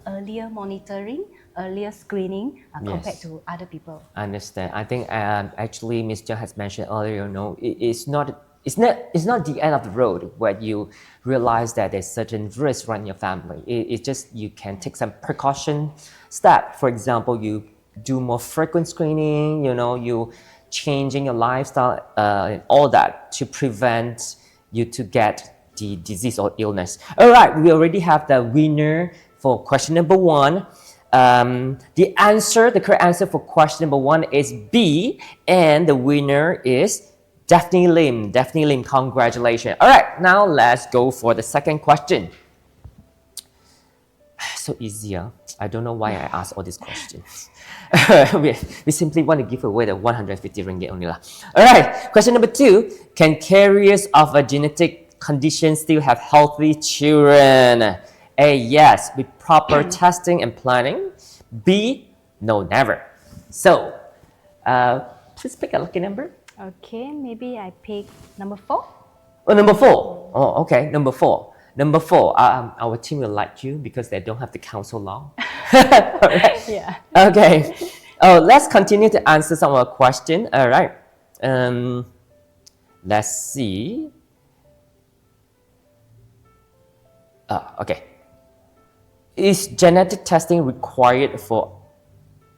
Speaker 2: earlier monitoring, earlier screening compared
Speaker 1: Yes.
Speaker 2: to other people.
Speaker 1: I understand. I think actually Ms. Jiang has mentioned earlier, it's not the end of the road where you realize that there's certain risk around your family. It's just you can take some precaution step. For example, you do more frequent screening, you changing your lifestyle and all that to prevent you to get the disease or illness. All right, we already have the winner for question number 1. The correct answer for question number 1 is B, and the winner is Daphne Lim. Daphne Lim, congratulations. All right, now let's go for the second question. So easier. I don't know why I asked all these questions. we simply want to give away the 150 ringgit only. All right, question number 2. Can carriers of a genetic condition still have healthy children? A, yes, with proper testing and planning. B, no, never. So, please pick a lucky number.
Speaker 2: Okay, maybe I pick number 4.
Speaker 1: Oh, number 4. Oh, okay, number 4. Number 4, our team will like you because they don't have to count so long. Alright.
Speaker 2: Yeah.
Speaker 1: Okay. Oh, let's continue to answer some of our questions. All right. Let's see. Okay. Is genetic testing required for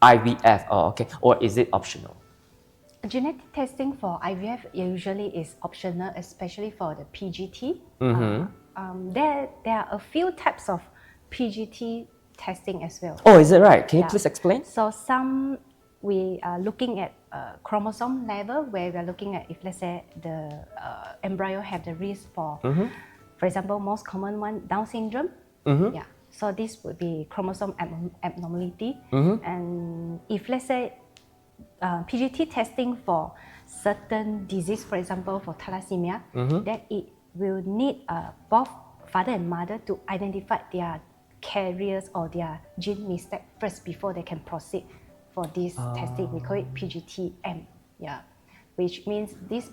Speaker 1: IVF? Oh, okay. Or is it optional?
Speaker 2: Genetic testing for IVF usually is optional, especially for the PGT. There are a few types of PGT testing as well.
Speaker 1: Oh, is it right? Can you please explain?
Speaker 2: So some we are looking at chromosome level, where we are looking at if, let's say, the embryo have the risk for example, most common one, Down syndrome. Yeah. So this would be chromosome abnormality. And if, let's say, PGT testing for certain disease, for example, for thalassemia, that it will need both father and mother to identify their carriers or their gene mistake first before they can proceed for this testing. We call it PGT-M. Yeah. Which means this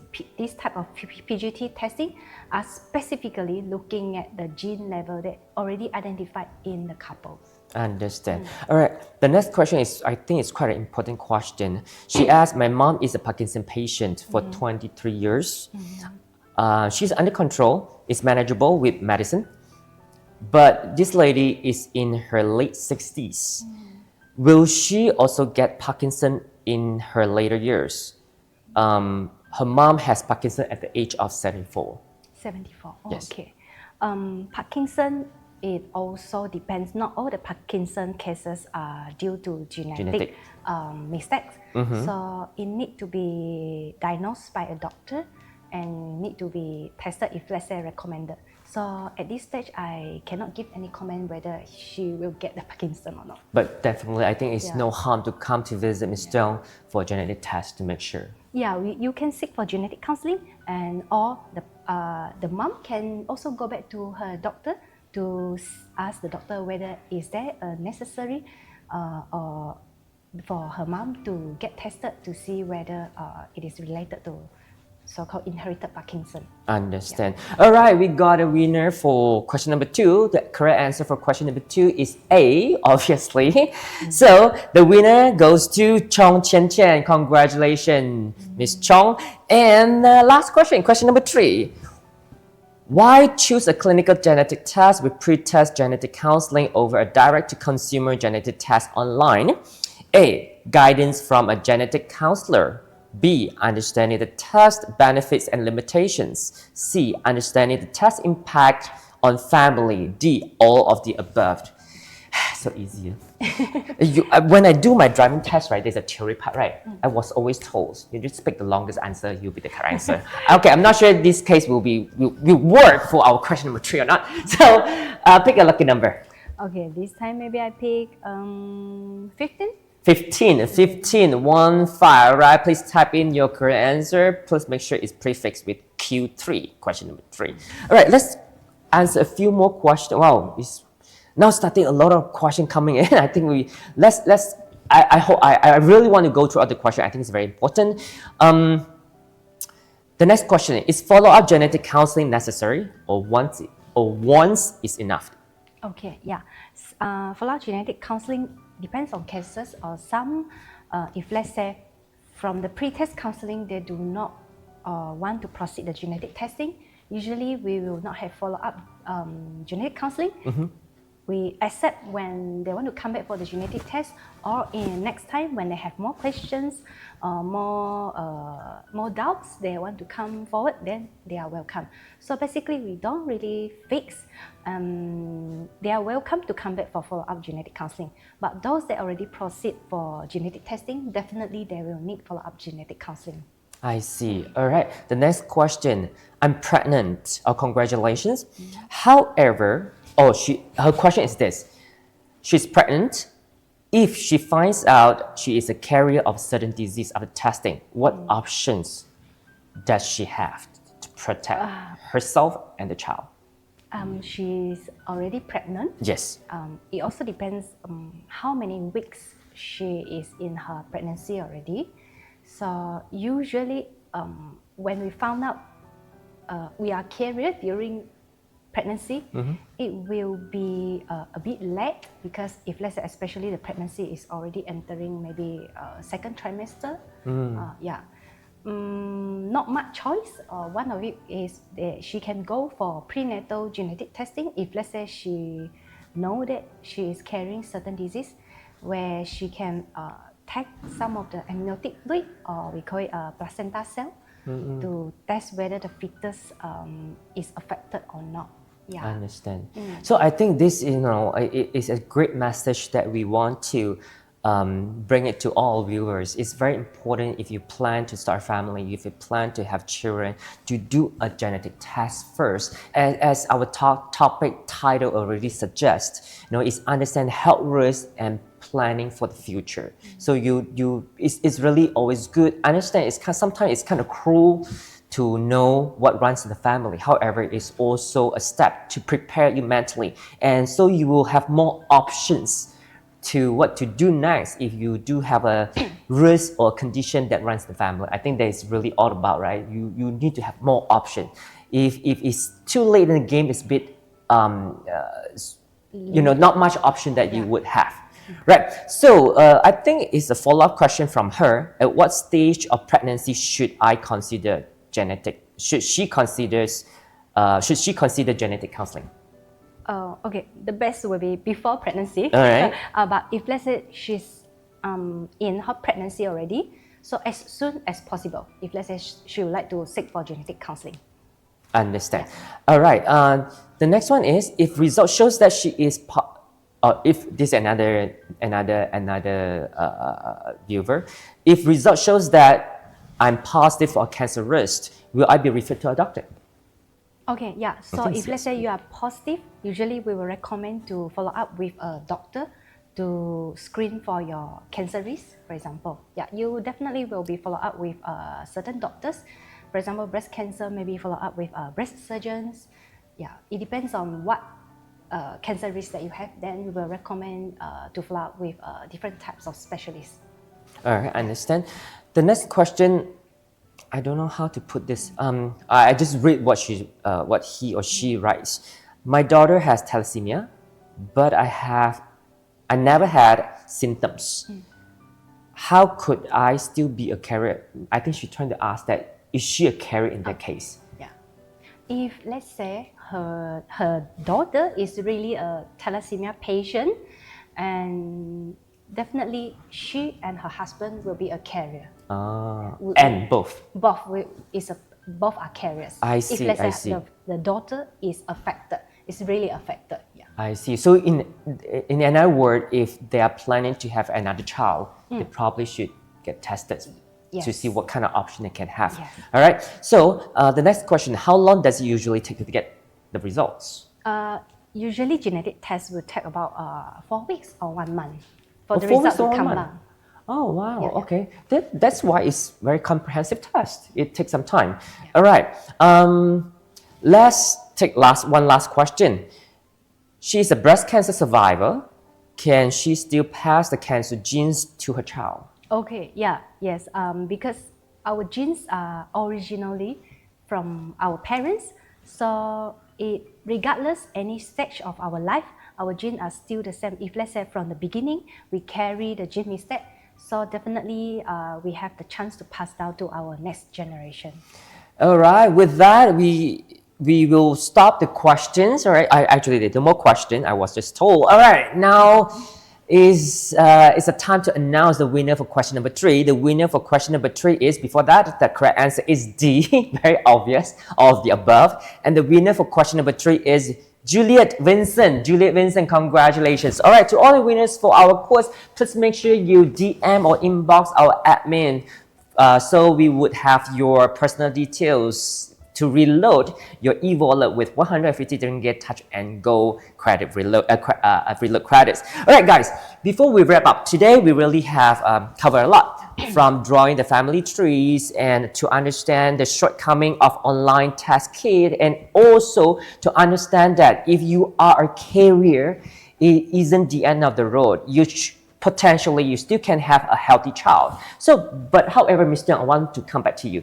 Speaker 2: type of PGT testing are specifically looking at the gene level that already identified in the couples.
Speaker 1: I understand. All right. The next question is, I think it's quite an important question. She asked, my mom is a Parkinson patient for 23 years. She's under control, is manageable with medicine. But this lady is in her late 60s. Will she also get Parkinson in her later years? Her mom has Parkinson at the age of 74.
Speaker 2: 74. Oh,
Speaker 1: Yes.
Speaker 2: Okay. Parkinson, it also depends. Not all the Parkinson cases are due to genetic. Mistakes. So it need to be diagnosed by a doctor and need to be tested if, let's say, recommended. So at this stage, I cannot give any comment whether she will get the Parkinson or not.
Speaker 1: But definitely, I think it's no harm to come to visit Ms. Zhang for a genetic test to make sure.
Speaker 2: Yeah, you can seek for genetic counseling, and or the mom can also go back to her doctor to ask the doctor whether is there a necessary or for her mom to get tested to see whether it is related to so-called inherited Parkinson.
Speaker 1: Understand. Yeah. All right, we got a winner for question number 2. The correct answer for question number 2 is A, obviously. So the winner goes to Chong Chen Chen. Congratulations, Miss Chong. And last question, question number 3. Why choose a clinical genetic test with pre-test genetic counseling over a direct-to-consumer genetic test online? A, guidance from a genetic counselor. B, understanding the test benefits and limitations. C, understanding the test impact on family. D, all of the above. So easy. When I do my driving test, right, there's a theory part, right? I was always told, you just pick the longest answer, you'll be the correct answer. Okay, I'm not sure this case will work for our question number 3 or not. So pick a lucky number.
Speaker 2: Okay, this time maybe I pick 15.
Speaker 1: 15, 1, 5, right? Please type in your correct answer. Please make sure it's prefixed with Q3, question number 3. All right, let's answer a few more questions. Wow, it's now starting a lot of questions coming in. I think let's. I hope I really want to go through other questions. I think it's very important. The next question is follow-up genetic counseling necessary or once is enough?
Speaker 2: Okay, yeah. Follow-up genetic counseling depends on cases or some, if let's say from the pre-test counseling, they do not want to proceed the genetic testing, usually we will not have follow-up genetic counseling. We accept when they want to come back for the genetic test, or in next time when they have more questions, more doubts, they want to come forward, then they are welcome. So basically, we don't really fix. They are welcome to come back for follow-up genetic counseling. But those that already proceed for genetic testing, definitely they will need follow-up genetic counseling.
Speaker 1: I see. All right. The next question. I'm pregnant. Oh, congratulations. However, her question is this. She's pregnant. If she finds out she is a carrier of certain disease after testing, what options does she have to protect herself and the child?
Speaker 2: She's already pregnant.
Speaker 1: Yes.
Speaker 2: It also depends how many weeks she is in her pregnancy already. So usually when we found out we are carrier during pregnancy, it will be a bit late, because if let's say especially the pregnancy is already entering maybe second trimester, not much choice. One of it is that she can go for prenatal genetic testing if let's say she know that she is carrying certain disease, where she can take some of the amniotic fluid, or we call it placenta cell, to test whether the fetus is affected or not. Yeah.
Speaker 1: I understand. So I think this, is a great message that we want to bring it to all viewers. It's very important if you plan to start a family, if you plan to have children, to do a genetic test first. As our topic title already suggests, is understand health risks and planning for the future. So it's really always good. I understand sometimes it's kind of cruel to know what runs in the family. However, it's also a step to prepare you mentally. And so you will have more options to what to do next if you do have a risk or condition that runs the family. I think that is really all about, right? You need to have more options. If it's too late in the game, it's a bit, not much option that you would have. Right. So I think it's a follow-up question from her. At what stage of pregnancy should I consider genetic? Should she consider genetic counseling?
Speaker 2: Okay, the best will be before pregnancy.
Speaker 1: All right.
Speaker 2: But if let's say she's in her pregnancy already, so as soon as possible, if let's say she would like to seek for genetic counseling.
Speaker 1: Understand. All right. The next one is if result shows that she is. If this is another viewer, if result shows that I'm positive for cancer risk, will I be referred to a doctor?
Speaker 2: Okay, yeah. So if let's say you are positive, usually we will recommend to follow up with a doctor to screen for your cancer risk, for example. Yeah, you definitely will be follow up with certain doctors. For example, breast cancer, maybe follow up with breast surgeons. Yeah, it depends on what cancer risk that you have, then we will recommend to follow up with different types of specialists.
Speaker 1: All right, I understand. The next question, I don't know how to put this. I just read what he or she writes. My daughter has thalassemia, but I never had symptoms. How could I still be a carrier? I think she's trying to ask that, is she a carrier in that case?
Speaker 2: Yeah. If let's say her daughter is really a thalassemia patient, and definitely she and her husband will be a carrier.
Speaker 1: And both?
Speaker 2: Both are carriers.
Speaker 1: I see,
Speaker 2: if let's say the daughter is affected, is really affected. Yeah.
Speaker 1: I see. So in another word, if they are planning to have another child, they probably should get tested to see what kind of option they can have.
Speaker 2: Yes.
Speaker 1: All right. So the next question, how long does it usually take to get the results?
Speaker 2: Usually genetic tests will take about 4 weeks or 1 month for the
Speaker 1: 4
Speaker 2: result
Speaker 1: weeks
Speaker 2: to
Speaker 1: or 1
Speaker 2: come
Speaker 1: month?
Speaker 2: back.
Speaker 1: Oh, wow.
Speaker 2: Yeah.
Speaker 1: Okay. That's why it's very comprehensive test. It takes some time. All right. Let's take one last question. She's a breast cancer survivor. Can she still pass the cancer genes to her child?
Speaker 2: Okay, yes, because our genes are originally from our parents, so regardless any stage of our life, our genes are still the same. If let's say from the beginning we carry the gene mistake, so definitely we have the chance to pass down to our next generation.
Speaker 1: All right. With that, we will stop the questions. All right. I actually did no more question. I was just told. All right. Now is it's a time to announce the winner for question number 3. The winner for question number 3 is, before that, the correct answer is D. Very obvious. All of the above. And the winner for question number 3 is Juliet Vincent. Juliet Vincent, congratulations. All right, to all the winners for our course, please make sure you DM or inbox our admin so we would have your personal details to reload your e-wallet with 150 ringgit touch and go credit reload credits. All right, guys, before we wrap up, today we really have covered a lot, from drawing the family trees and to understand the shortcoming of online test kit, and also to understand that if you are a carrier, it isn't the end of the road. Potentially you still can have a healthy child. So, but however, Mr. I want to come back to you.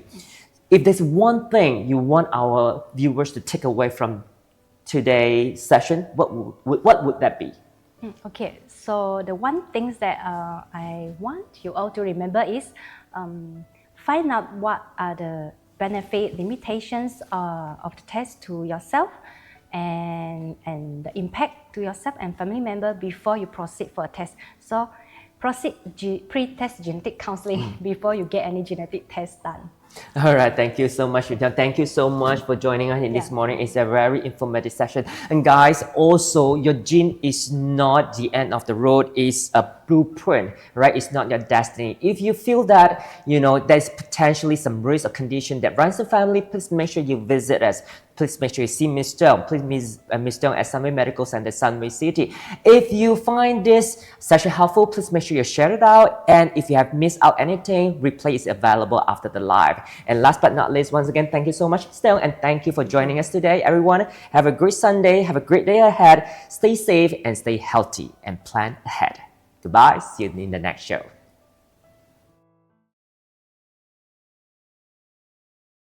Speaker 1: If there's one thing you want our viewers to take away from today's session, what would that be?
Speaker 2: Okay, so the one thing that I want you all to remember is find out what are the benefit limitations of the test to yourself, and the impact to yourself and family member before you proceed for a test. So proceed pre-test genetic counseling before you get any genetic test done.
Speaker 1: All right, thank you so much, Yudan. Thank you so much for joining us in this morning. It's a very informative session. And guys, also, your gene is not the end of the road. It's a blueprint, right? It's not your destiny. If you feel that, there's potentially some risk or condition that runs the family, please make sure you visit us. Please make sure you see Ms. Dong. Please meet Ms. Dong at Sunway Medical Center, Sunway City. If you find this session helpful, please make sure you share it out. And if you have missed out anything, replay is available after the live. And last but not least, once again, thank you so much, Stella, and thank you for joining us today, everyone. Have a great Sunday. Have a great day ahead. Stay safe and stay healthy and plan ahead. Goodbye. See you in the next show.